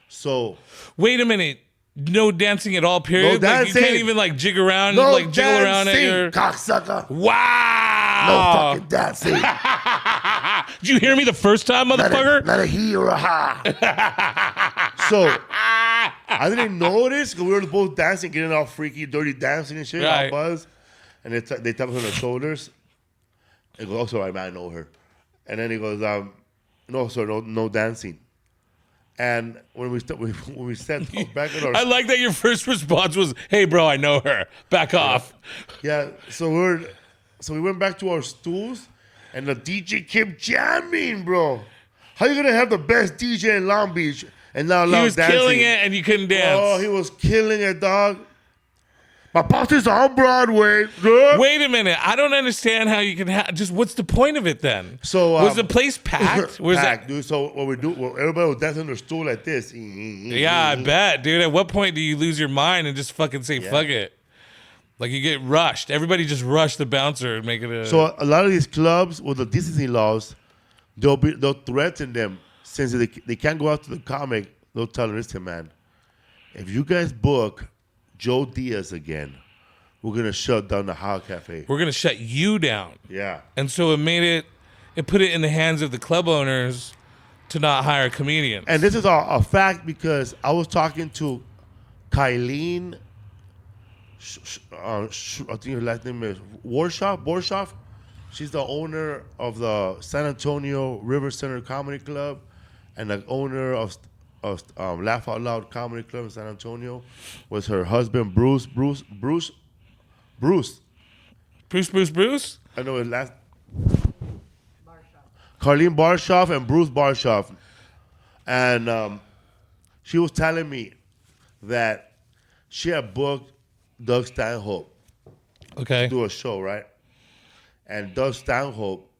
So, Wait a minute. No dancing at all, period? No Like, you dancing. can't even like jig around, no like jiggle dancing, around at your... cocksucker. No Wow! fucking dancing. Did you hear me the first time, motherfucker? Not a he or a ha. So, I didn't notice because we were both dancing, getting all freaky, dirty dancing and shit, Right. all buzz. And they tap us on the shoulders. He goes, oh, sorry, man, I know her. And then he goes, no, sir, no dancing. And when we sat back in our... I like that your first response was, hey, bro, I know her. Back off. Yeah, so we went back to our stools, and the DJ kept jamming, bro. How you gonna have the best DJ in Long Beach and not allow He was dancing? killing it, and you couldn't dance. Oh, he was killing it, dog. My boss is on Broadway. Huh? Wait a minute. I don't understand how you can just what's the point of it then? So was the place packed? Was packed, dude. So what we do? Well, everybody was dancing on their stool like this. Yeah, I bet, dude. At what point do you lose your mind and just fucking say fuck it? Like you get rushed. Everybody just rushed the bouncer and make it a... So a lot of these clubs with the decency laws, they'll threaten them since they can't go out to the comic. They'll tell them, listen, man, if you guys book Joe Diaz again, we're going to shut down the How Cafe. We're going to shut you down. Yeah. And so it put it in the hands of the club owners to not hire comedians. And this is a fact because I was talking to Kylene, I think her last name is Borshoff. She's the owner of the San Antonio River Center Comedy Club and the owner of Laugh Out Loud Comedy Club in San Antonio. Was her husband Bruce? I know his last. Carlene Barshoff and Bruce Barshoff. And she was telling me that she had booked Doug Stanhope to do a show, right? And Doug Stanhope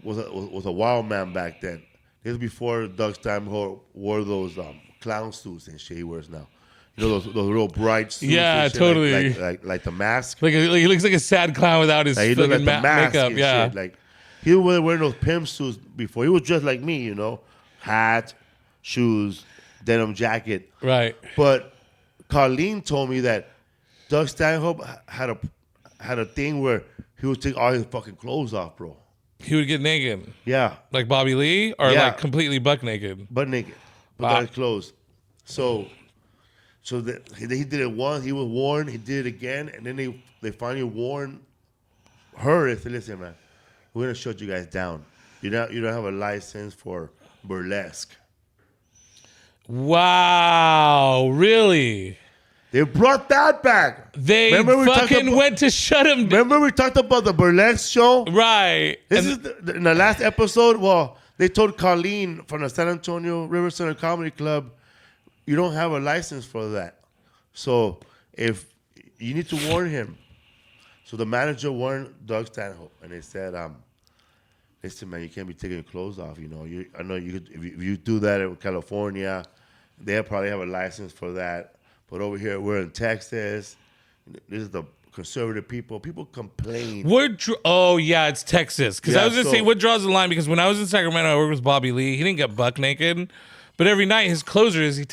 was a wild man back then. This was before Doug Stanhope wore those clown suits and shit he wears now. You know those real bright suits. Yeah, and shit, totally. Like the mask. Like he looks like a sad clown without his He fucking looked like the mask makeup. and Yeah. shit. Like he was wearing those pimp suits before. He was just like me, you know, hat, shoes, denim jacket. Right. But Carlene told me that Doug Stanhope had a thing where he would take all his fucking clothes off, bro. He would get naked. Yeah. Like Bobby Lee, or Yeah. like completely buck naked. Butt naked. Without his clothes. So he did it once. He was warned. He did it again. And then they finally warned her. They said, listen, man, we're going to shut you guys down. You don't have a license for burlesque. Wow. Really? They brought that back. They fucking went to shut him down. Remember we talked about the burlesque show? Right. This is in the last episode. Well, they told Colleen from the San Antonio River Center Comedy Club, you don't have a license for that. So if you need to warn him. So the manager warned Doug Stanhope, and they said, listen, man, you can't be taking your clothes off. You know, I know you could, if you do that in California, they'll probably have a license for that. But over here, we're in Texas. This is the conservative people. People complain. Oh, yeah, it's Texas. Because I was going to say, what draws the line? Because when I was in Sacramento, I worked with Bobby Lee. He didn't get buck naked. But every night, his closer is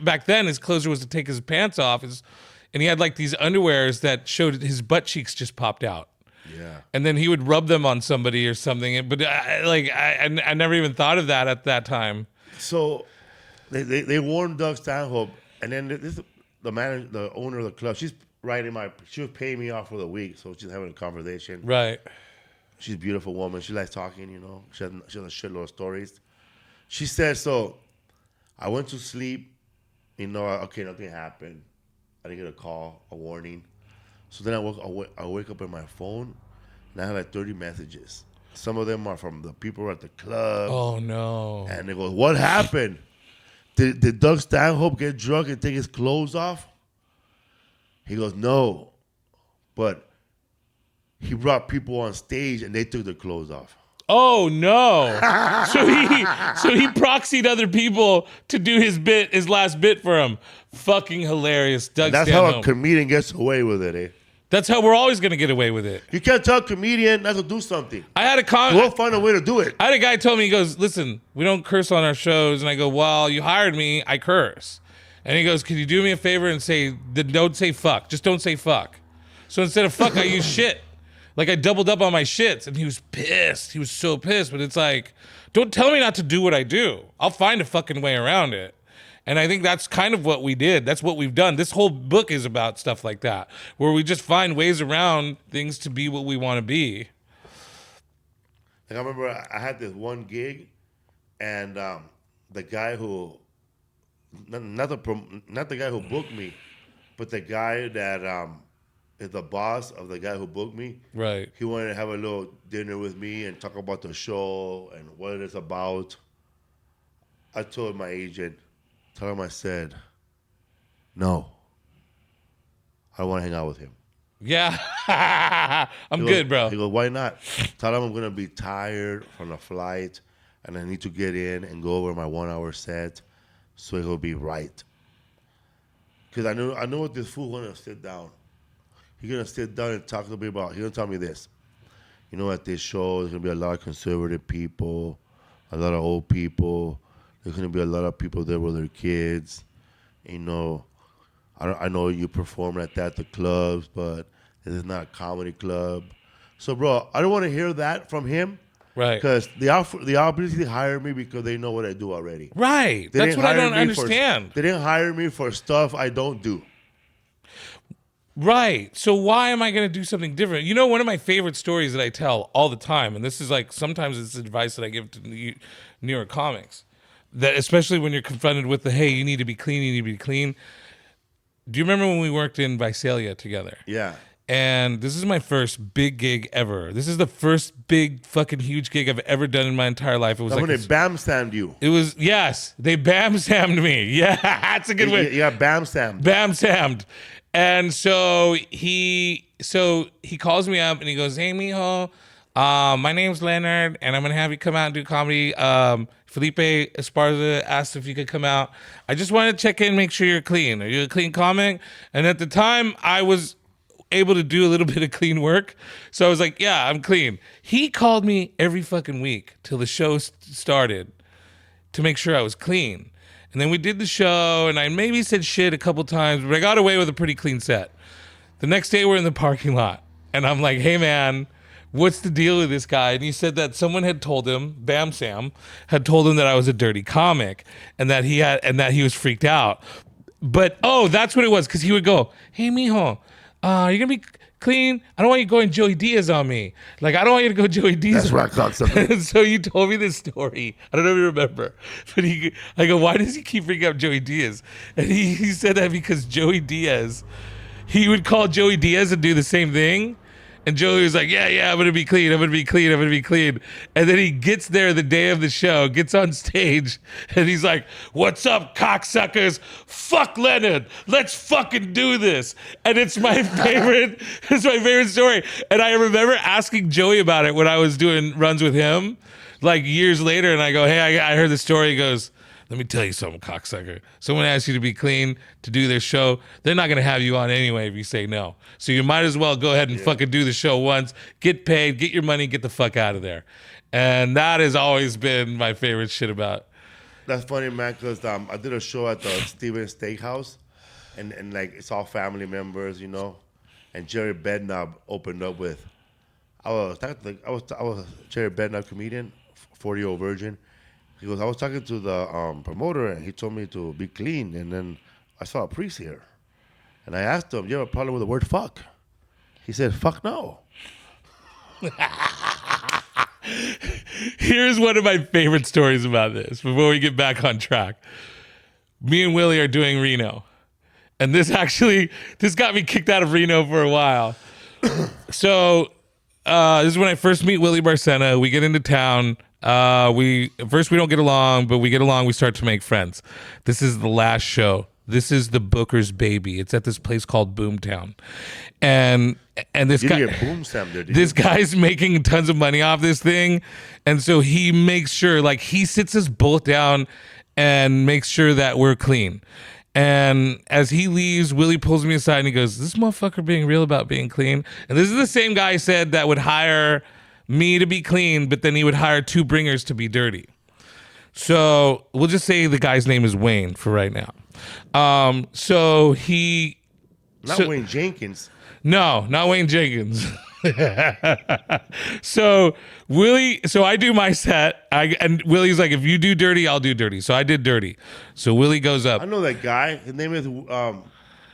back then, his closer was to take his pants off. And he had like these underwears that showed his butt cheeks just popped out. Yeah. And then he would rub them on somebody or something. But I never even thought of that at that time. So they warned Doug Stanhope. And then the owner of the club, she was paying me off for the week, so she's having a conversation. Right. She's a beautiful woman. She likes talking, you know. She has a shitload of stories. She said, so I went to sleep, you know, okay, nothing happened. I didn't get a call, a warning. So then I wake up in my phone, and I have like 30 messages. Some of them are from the people at the club. Oh, no. And they go, what happened? Did Doug Stanhope get drunk and take his clothes off? He goes, no. But he brought people on stage and they took their clothes off. Oh no! so he proxied other people to do his last bit for him. Fucking hilarious, Doug. That's Stanhope. how a comedian gets away with it, eh? That's how we're always gonna get away with it. You can't tell a comedian not to do something. I had a We'll find a way to do it. I had a guy tell me, he goes, listen, we don't curse on our shows, and I go, well, you hired me, I curse, and he goes, can you do me a favor and don't say fuck, just don't say fuck. So instead of fuck, I use shit. Like I doubled up on my shits, and he was pissed. He was so pissed. But it's like, don't tell me not to do what I do. I'll find a fucking way around it. And I think that's kind of what we did. That's what we've done. This whole book is about stuff like that, where we just find ways around things to be what we want to be. Like I remember I had this one gig, and the guy who, not the guy who booked me, but the guy that is the boss of the guy who booked me. Right. He wanted to have a little dinner with me and talk about the show and what it is about. I told my agent, I said, no, I don't want to hang out with him. Yeah. I'm good, bro. He goes, why not? Tell him I'm going to be tired from the flight and I need to get in and go over my 1 hour set so he'll be right. Because I know what this fool going to sit down. He's going to sit down and talk to me about, he's going to tell me this. You know, at this show, there's going to be a lot of conservative people, a lot of old people. There's going to be a lot of people there with their kids. You know, I know you perform at the clubs, but this is not a comedy club. So, bro, I don't want to hear that from him. Right. Because they obviously hired me because they know what I do already. Right. That's what I don't understand. They didn't hire me for stuff I don't do. Right. So why am I going to do something different? You know, one of my favorite stories that I tell all the time, and this is like, sometimes it's advice that I give to New York comics, that especially when you're confronted with the, hey, you need to be clean, you need to be clean. Do you remember when we worked in Visalia together? Yeah. And this is my first big gig ever. This is the first big fucking huge gig I've ever done in my entire life. It was That's like when they bam-sammed you. It was, yes, they bam-sammed me. Yeah, that's a good way. You got bam-sammed. Bam-sammed. And so he calls me up and he goes, hey, mijo, my name's Leonard, and I'm going to have you come out and do comedy. Felipe Esparza asked if you could come out. I just want to check in, make sure you're clean. Are you a clean comic? And at the time, I was able to do a little bit of clean work. So I was like, yeah, I'm clean. He called me every fucking week till the show started to make sure I was clean. And then we did the show, and I maybe said shit a couple times, but I got away with a pretty clean set. The next day, we're in the parking lot, and I'm like, hey, man, what's the deal with this guy? And he said that someone had told him, Bam Sam, had told him that I was a dirty comic, and that he was freaked out. But, that's what it was, because he would go, hey, mijo, you're going to be clean? I don't want you going Joey Diaz on me. Like, I don't want you to go Joey Diaz. That's right, cocksucker. And so you told me this story. I don't know if you remember. But I go, why does he keep bringing up Joey Diaz? And he said that because Joey Diaz, he would call Joey Diaz and do the same thing. And Joey was like, yeah, I'm going to be clean. I'm going to be clean. I'm going to be clean. And then he gets there the day of the show, gets on stage, and he's like, what's up, cocksuckers? Fuck Leonard. Let's fucking do this. And it's my favorite story. And I remember asking Joey about it when I was doing runs with him, like years later. And I go, hey, I heard the story. He goes, let me tell you something, cocksucker. Someone asks you to be clean to do their show. They're not going to have you on anyway if you say no. So you might as well go ahead and fucking do the show once, get paid, get your money, get the fuck out of there. And that has always been my favorite shit about. That's funny, man, because I did a show at the Stevens Steakhouse, and like it's all family members, you know. And Jerry Bednob opened up with, I was Jerry Bednob, comedian, 40-year-old virgin. He goes, I was talking to the promoter, and he told me to be clean. And then I saw a priest here. And I asked him, you have a problem with the word fuck? He said, fuck no. Here's one of my favorite stories about this before we get back on track. Me and Willie are doing Reno. And this got me kicked out of Reno for a while. So this is when I first meet Willie Barcena. We get into town. We don't get along, but we get along. We start to make friends. This is the last show. This is the Booker's baby. It's at this place called Boomtown, and this guy, this guy's making tons of money off this thing, and so he makes sure, like, he sits us both down and makes sure that we're clean. And as he leaves, Willie pulls me aside and he goes, "This motherfucker being real about being clean." And this is the same guy I said that would hire me to be clean, but then he would hire two bringers to be dirty. So we'll just say the guy's name is Wayne for right now. So he... Wayne Jenkins. No, not Wayne Jenkins. So I do my set, and Willie's like, if you do dirty, I'll do dirty. So I did dirty. So Willie goes up. I know that guy. His name is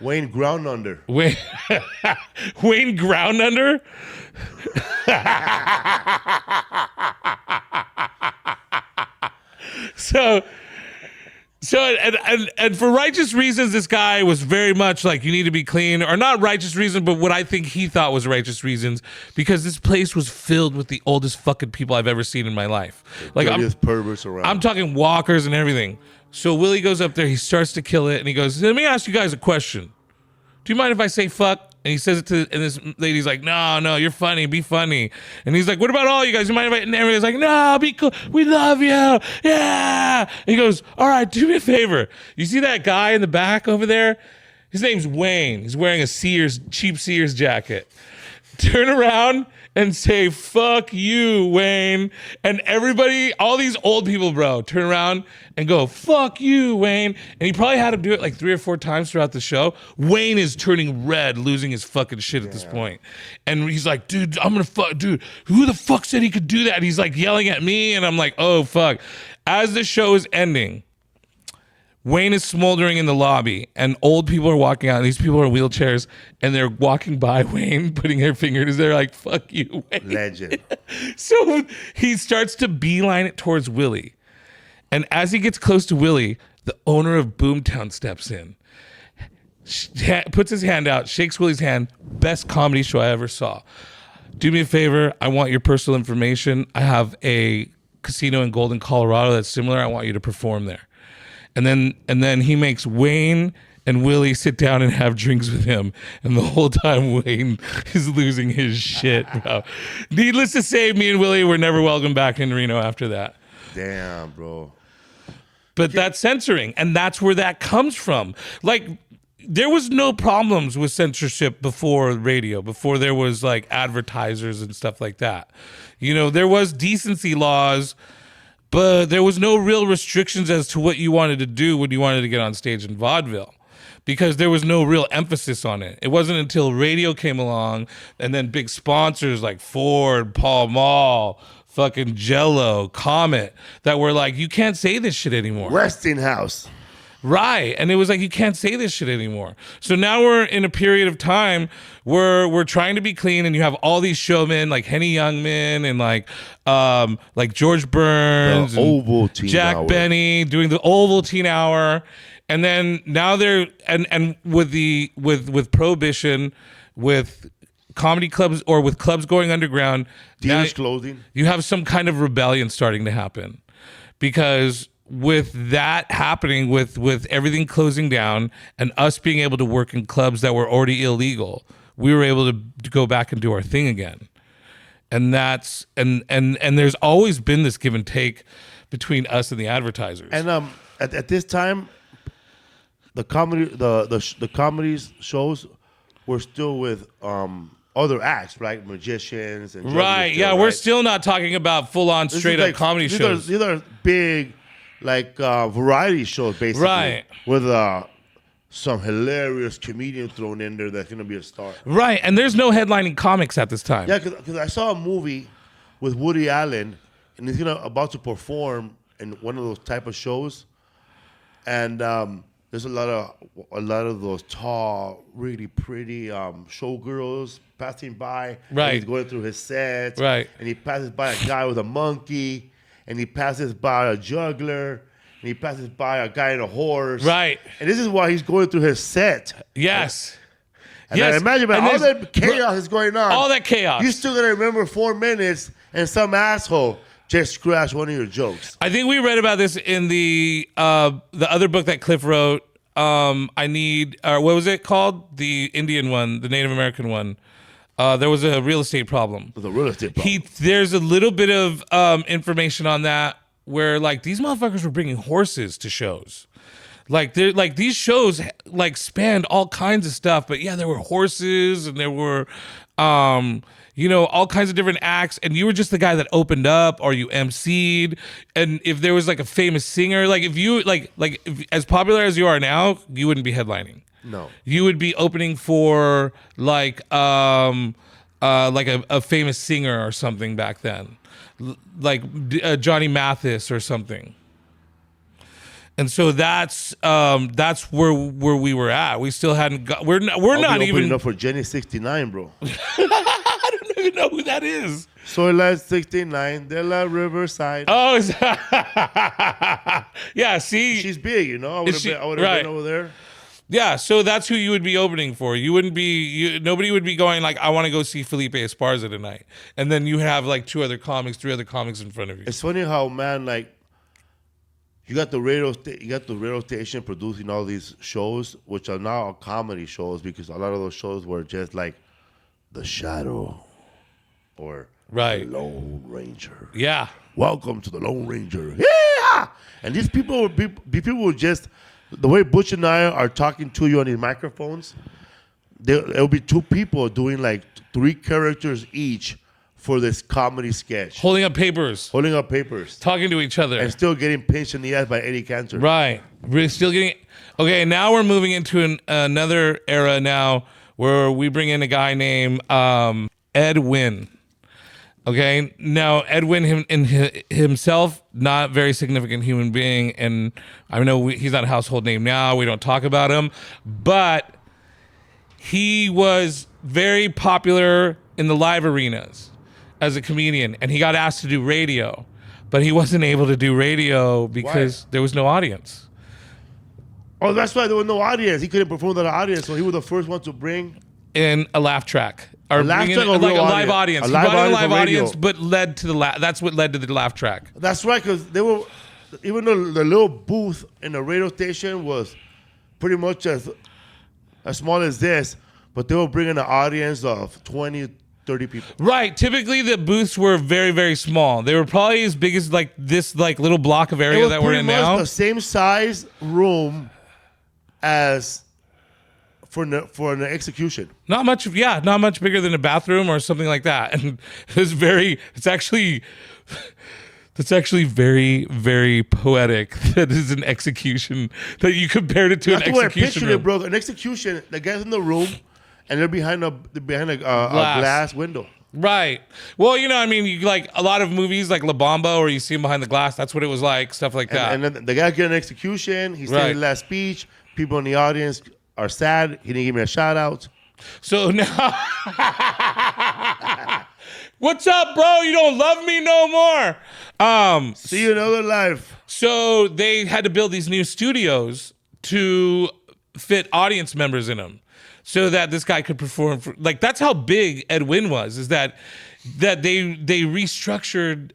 Wayne Grownunder. Wayne Grownunder? So and for righteous reasons, this guy was very much like, you need to be clean, or not righteous reasons, but what I think he thought was righteous reasons, because this place was filled with the oldest fucking people I've ever seen in my life. Like, perverts around. I'm talking walkers and everything. So Willie goes up there, he starts to kill it, and he goes, let me ask you guys a question. Do you mind if I say fuck? And he says it and this lady's like, no, you're funny, be funny. And he's like, what about all you guys? You mind if I, and everybody's like, no, be cool, we love you, yeah. And he goes, all right, do me a favor. You see that guy in the back over there? His name's Wayne. He's wearing a cheap Sears jacket. Turn around and say, fuck you, Wayne. And everybody, all these old people, bro, turn around and go, fuck you, Wayne. And he probably had him do it like 3 or 4 times throughout the show. Wayne is turning red, losing his fucking shit at this point. And he's like, dude, who the fuck said he could do that? And he's like yelling at me, and I'm like, oh, fuck. As the show is ending, Wayne is smoldering in the lobby, and old people are walking out, and these people are in wheelchairs, and they're walking by Wayne, putting their fingers, they're like, fuck you, Wayne. Legend. So he starts to beeline it towards Willie. And as he gets close to Willie, the owner of Boomtown steps in. puts his hand out, shakes Willie's hand. Best comedy show I ever saw. Do me a favor. I want your personal information. I have a casino in Golden, Colorado that's similar. I want you to perform there. And then he makes Wayne and Willie sit down and have drinks with him. And the whole time Wayne is losing his shit, bro. Needless to say, me and Willie were never welcome back in Reno after that. Damn, bro. But that's censoring, and that's where that comes from. Like, there was no problems with censorship before radio, before there was like advertisers and stuff like that. You know, there was decency laws, but there was no real restrictions as to what you wanted to do when you wanted to get on stage in vaudeville, because there was no real emphasis on it. It wasn't until radio came along and then big sponsors like Ford, Pall Mall, fucking Jello, Comet, that were like, you can't say this shit anymore. Westinghouse. Right. And it was like, you can't say this shit anymore. So now we're in a period of time where we're trying to be clean, and you have all these showmen like Henny Youngman and like George Burns, the Ovaltine Jack Hour. Benny doing the Ovaltine Hour. And then now they're and with prohibition, with comedy clubs or with clubs going underground, Dealers clothing. you have some kind of rebellion starting to happen, because with that happening, with everything closing down and us being able to work in clubs that were already illegal, we were able to go back and do our thing again. And that's and there's always been this give and take between us and the advertisers. And at this time, the comedy shows were still with other acts, right? Magicians and right, still, yeah, right? we're still not talking about full on straight up comedy shows. These are big, like variety shows, basically, Right. With some hilarious comedian thrown in there that's gonna be a star. Right, and there's no headlining comics at this time. Yeah, because I saw a movie with Woody Allen, and he's about to perform in one of those type of shows, and there's a lot of those tall, really pretty showgirls passing by. Right. And he's going through his set. Right. And he passes by a guy with a monkey, and he passes by a juggler, and he passes by a guy in a horse. Right. And this is why he's going through his set. Yes. And yes. I imagine, man, And all there's- that chaos is going on. all that chaos. You still gotta remember 4 minutes, and some asshole just scratched one of your jokes. I think we read about this in the other book that Cliff wrote. What was it called? The Indian one, the Native American one. There was a real estate problem. The real estate problem. There's a little bit of information on that where like these motherfuckers were bringing horses to shows. Like these shows like spanned all kinds of stuff, but yeah, there were horses and there were all kinds of different acts, and you were just the guy that opened up or you emceed. And if there was like a famous singer, like if you if, as popular as you are now, you wouldn't be headlining. No. You would be opening for like a famous singer or something back then, like Johnny Mathis or something. And so that's where we were at. We still hadn't got. We're not even up for Jenny 69, bro. I don't even know who that is. Soyla 69, De La Riverside. Oh, yeah. See, She's big, you know. I would have been over there. Yeah, so that's who you would be opening for. You wouldn't be. Nobody would be going like, I want to go see Felipe Esparza tonight, and then you have like 3 other comics in front of you. It's funny how, man, like you got the radio station producing all these shows, which are now comedy shows, because a lot of those shows were just like The Shadow or Right. The Lone Ranger. Yeah. Welcome to the Lone Ranger. Yeah. And these people would just, the way Butch and I are talking to you on these microphones, there'll be 2 people doing like 3 characters each for this comedy sketch. Holding up papers. Talking to each other. And still getting pinched in the ass by Eddie Cantor. Right. We're still getting... Okay, now we're moving into another era now where we bring in a guy named Ed Wynn. Okay? Now, Ed Wynn himself, not very significant human being, and I know he's not a household name now. We don't talk about him. But he was very popular in the live arenas as a comedian, and he got asked to do radio, but he wasn't able to do radio because there was no audience. Oh, that's why there was no audience. He couldn't perform without an audience, so he was the first one to bring in a laugh track. Or laugh bring track in, or like real a live audience? audience. A He live brought in a audience live for audience, radio. but led to the that's what led to the laugh track. That's right, because they were, even though the little booth in the radio station was pretty much as small as this, but they were bringing an audience of 20, 30 people. Right. Typically, the booths were very, very small. They were probably as big as like this like little block of It area was that we're pretty in much now. the same size room as for an execution. Not much. Yeah, not much bigger than a bathroom or something like that. And it's actually very, very poetic. That is an execution that you compared it to That's an the way I execution pictured room. it, bro. An execution, the guys in the room, and they're behind a glass window. Right. Well, you know, I mean, you like a lot of movies like La Bamba, where you see him behind the glass. That's what it was like. Stuff like that. And then the guy getting an execution. He's saying Right. his last speech. People in the audience are sad. He didn't give me a shout out. So now, what's up, bro? You don't love me no more. See you in another life. So they had to build these new studios to fit audience members in them, so that this guy could perform. Like that's how big Ed Wynn was. Is that they restructured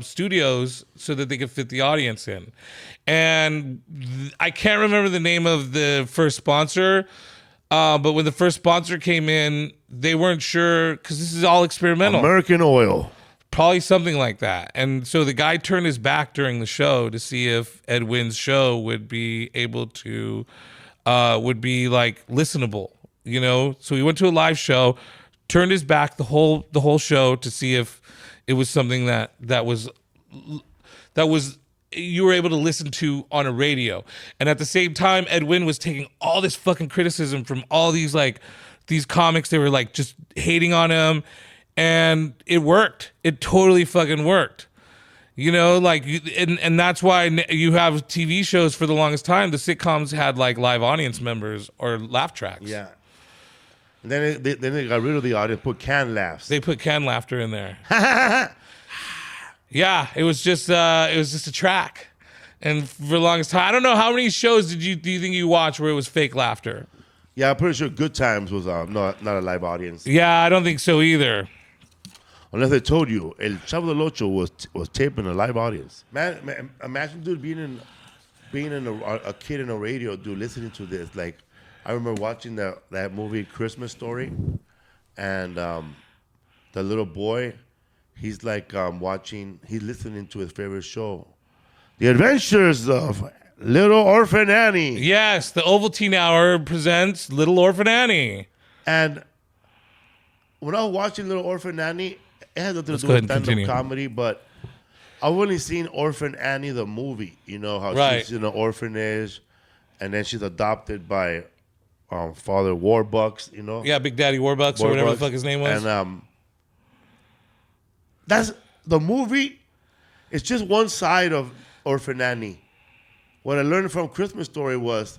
studios so that they could fit the audience in. And I can't remember the name of the first sponsor, but when the first sponsor came in, they weren't sure because this is all experimental. American Oil. Probably something like that. And so the guy turned his back during the show to see if Ed Wynn's show would be able to, would be like listenable, you know? So he went to a live show, turned his back the whole show to see if it was something that was you were able to listen to on a radio. And at the same time, Ed Wynn was taking all this fucking criticism from all these comics. They were like just hating on him. And it worked. It totally fucking worked. You know, like, and that's why you have TV shows for the longest time. The sitcoms had like live audience members or laugh tracks. Yeah. And then they got rid of the audience, put canned laughs. They put canned laughter in there. Yeah, it was just a track. And for the longest time, I don't know how many shows do you think you watched where it was fake laughter? Yeah, I'm pretty sure Good Times was not a live audience. Yeah, I don't think so either. Unless they told you El Chavo del Ocho was taping a live audience. Man, imagine, dude, being a kid in a radio, dude, listening to this. Like, I remember watching that movie Christmas Story, and the little boy, he's like he's listening to his favorite show, The Adventures of Little Orphan Annie. Yes, the Ovaltine Hour presents Little Orphan Annie. And when I was watching Little Orphan Annie, it had nothing Let's to go do ahead with and stand-up continue. comedy, but I've only seen Orphan Annie, the movie. You know, how Right. she's in an orphanage, and then she's adopted by Father Warbucks, you know? Yeah, Big Daddy Warbucks or whatever the Warbucks. fuck his name was. And that's the movie. It's just one side of Orphan Annie. What I learned from Christmas Story was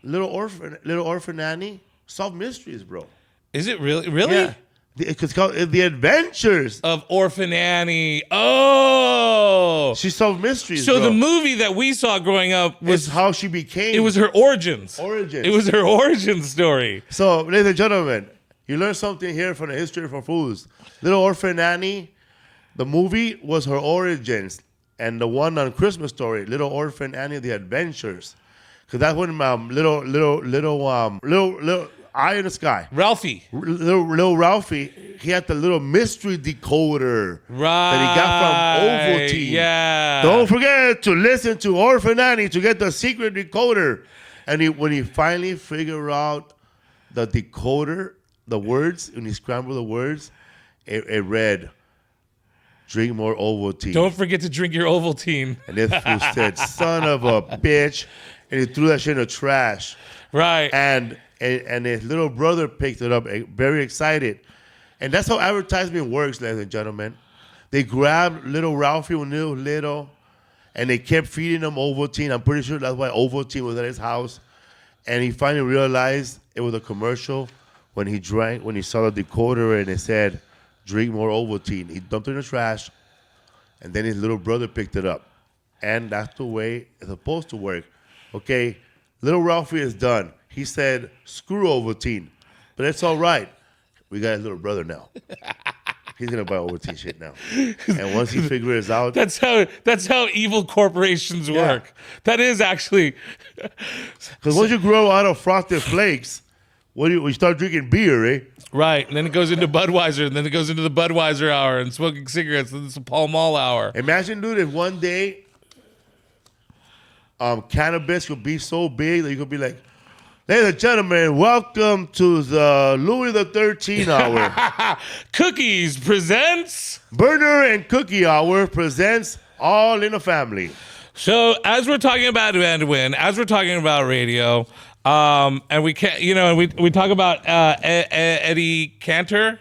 Little Orphan Annie solved mysteries, bro. Is it really? Really? Yeah. It's called The Adventures Of Orphan Annie. Oh. She solved mysteries. So bro. the movie that we saw growing up was was how she became. it was her origins. Origins. It was her origin story. So, ladies and gentlemen, you learned something here from the History for Fools. Little Orphan Annie, the movie was her origins, and the one on Christmas Story, Little Orphan Annie, The Adventures, because that's when little eye in the sky. Ralphie. Little Ralphie, he had the little mystery decoder Right. that he got from Ovaltine. Yeah. Don't forget to listen to Orphan Annie to get the secret decoder. And when he finally figured out the decoder, the words, when he scrambled the words, it read, "Drink more Ovaltine." Don't forget to drink your Ovaltine. And this fool said, "Son of a bitch," and he threw that shit in the trash. Right. And his little brother picked it up, very excited. And that's how advertisement works, ladies and gentlemen. They grabbed little Ralphie when he was little, and they kept feeding him Ovaltine. I'm pretty sure that's why Ovaltine was at his house. And he finally realized it was a commercial when he saw the decoder and it said, "Drink more Ovaltine." He dumped it in the trash, and then his little brother picked it up. And that's the way it's supposed to work. Okay, little Ralphie is done. He said, screw Ovaltine. But it's all right. We got a little brother now. He's gonna buy Ovaltine shit now. And once he figures out, That's how evil corporations work. That is actually because once you grow out of Frosted Flakes, we start drinking beer, eh? right. And then it goes into Budweiser, and then it goes into the Budweiser hour, and smoking cigarettes, and it's a Pall Mall hour. Imagine, dude, if one day cannabis could be so big that you could be like, ladies and gentlemen, welcome to the Louis the 13 hour. Cookies presents. Burner and Cookie Hour presents All in a Family. So as we're talking about Vanderwin, as we're talking about radio, and we can't, we talk about Eddie Cantor.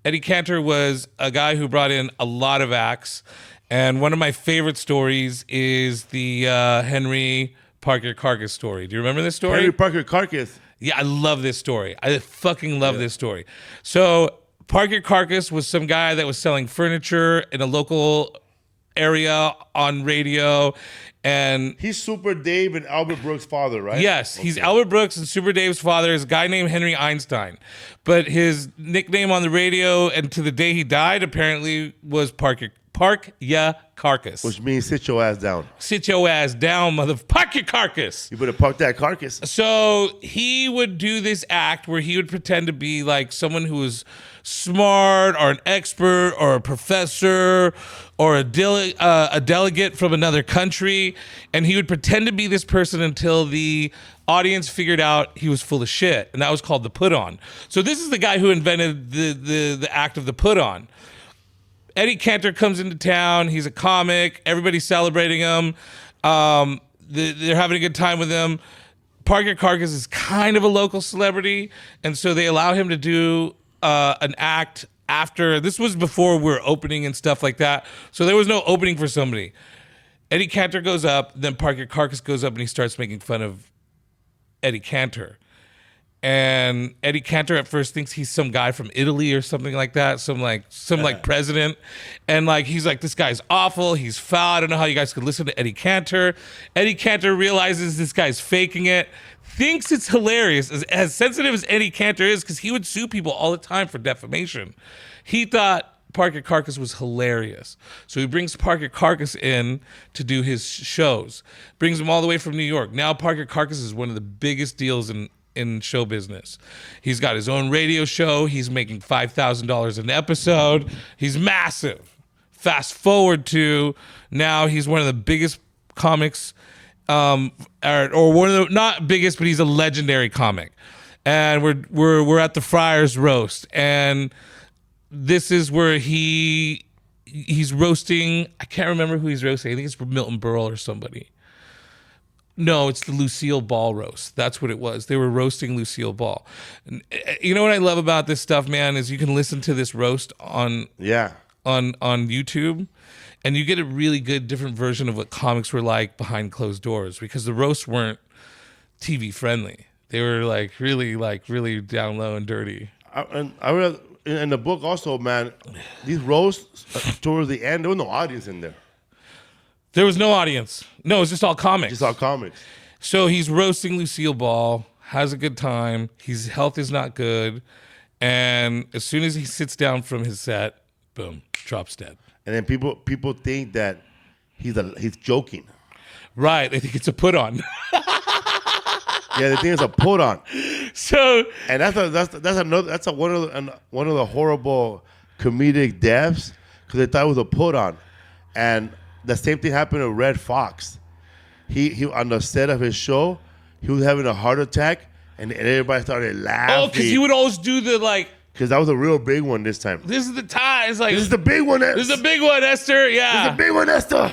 Eddie Cantor was a guy who brought in a lot of acts, and one of my favorite stories is the Henry Parker Carcass story. Do you remember this story? Henry Parker Carcass. Yeah, I love this story. I fucking love this story. So Parker Carcass was some guy that was selling furniture in a local area on radio, and He's Super Dave and Albert Brooks' father, right? yes, he's Albert Brooks and Super Dave's father is a guy named Henry Einstein. But his nickname on the radio and to the day he died apparently was Park Ya Carcass. Which means sit your ass down. Sit your ass down, Park your carcass. You better park that carcass. So he would do this act where he would pretend to be like someone who was smart or an expert or a professor or a delegate from another country, and he would pretend to be this person until the audience figured out he was full of shit, and that was called the put on. So this is the guy who invented the act of the put on. Eddie Cantor comes into town. He's a comic. Everybody's celebrating him. They're having a good time with him. Parker Carcass is kind of a local celebrity, and so they allow him to do an act after. This was before we were opening and stuff like that, so there was no opening for somebody. Eddie Cantor goes up, then Parker Carcass goes up, and he starts making fun of Eddie Cantor. And Eddie Cantor at first thinks he's some guy from Italy or something like that, some president, and like he's like, this guy's awful, he's foul. I don't know how you guys could listen to Eddie Cantor. Eddie Cantor realizes this guy's faking it, thinks it's hilarious. As sensitive as Eddie Cantor is, because he would sue people all the time for defamation, he thought Parker Carcass was hilarious. So he brings Parker Carcass in to do his shows, brings him all the way from New York. Now Parker Carcass is one of the biggest deals in show business. He's got his own radio show. He's making $5,000 an episode. He's massive. Fast forward to now, he's one of the biggest comics, or one of the, not biggest, but he's a legendary comic. And we're at the Friars roast, and this is where he's roasting. I can't remember who he's roasting. I think it's Milton Berle or somebody. No, it's the Lucille Ball roast. That's what it was. They were roasting Lucille Ball. And you know what I love about this stuff, man, is you can listen to this roast on YouTube, and you get a really good different version of what comics were like behind closed doors, because the roasts weren't TV friendly. They were really down low and dirty. I read in the book also, man, these roasts towards the end, there was no audience in there. There was no audience. No, it was just all comics. Just all comics. So he's roasting Lucille Ball, has a good time. His health is not good. And as soon as he sits down from his set, boom, drops dead. And then people think that he's joking. Right. They think it's a put on. Yeah, they think it's a put on. So, and that's one of the horrible comedic deaths, because they thought it was a put on. And the same thing happened to Red Fox. He on the set of his show, he was having a heart attack, and everybody started laughing. Oh, because he would always do the like. Because that was a real big one this time. This is the time. It's like, this is the big one. This is the big one, Esther. Yeah. This is the big one, Esther.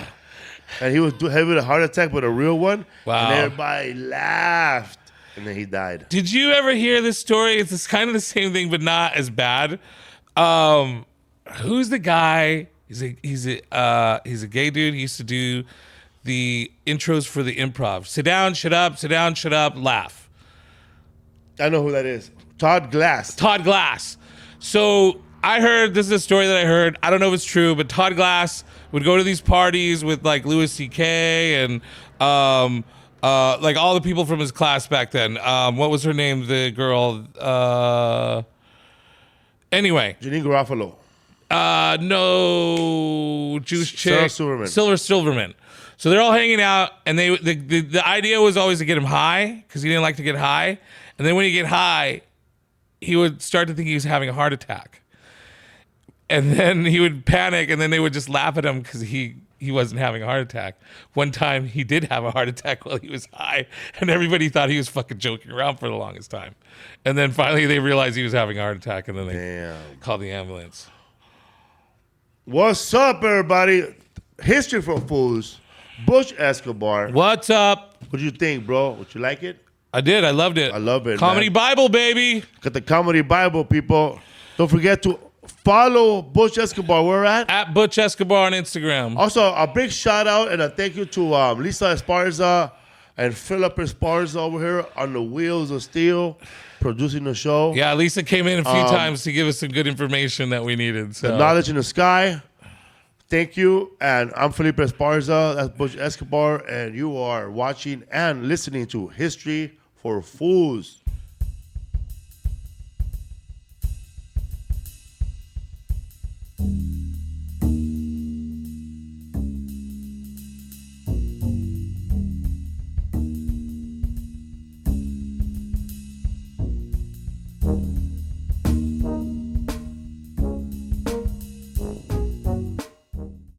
And he was having a heart attack, but a real one. Wow. And everybody laughed, and then he died. Did you ever hear this story? It's kind of the same thing, but not as bad. Who's the guy? He's a gay dude. He used to do the intros for the improv. Sit down, shut up, laugh. I know who that is. Todd Glass. Todd Glass. So I heard, this is a story that I heard. I don't know if it's true, but Todd Glass would go to these parties with like Louis C.K. and like all the people from his class back then. What was her name? The girl. Anyway. Janine Garofalo. No, Jewish chick. Sarah Silverman. Silverman. So they're all hanging out, and the idea was always to get him high because he didn't like to get high. And then when he get high, he would start to think he was having a heart attack. And then he would panic, and then they would just laugh at him because he wasn't having a heart attack. One time he did have a heart attack while he was high, and everybody thought he was fucking joking around for the longest time. And then finally they realized he was having a heart attack, and then they called the ambulance. What's up, everybody? History from Foos. Butch Escobar. What's up? What do you think, bro? Would you like it? I did. I loved it. I love it, Comedy man. Bible, baby. Got the Comedy Bible, people. Don't forget to follow Butch Escobar. Where at? At Butch Escobar on Instagram. Also, a big shout out and a thank you to Lisa Esparza and Felipe Esparza over here on the Wheels of Steel, producing the show. Yeah, Lisa came in a few times to give us some good information that we needed. So. The knowledge in the sky. Thank you. And I'm Felipe Esparza. That's Butch Escobar. And you are watching and listening to History for Fools.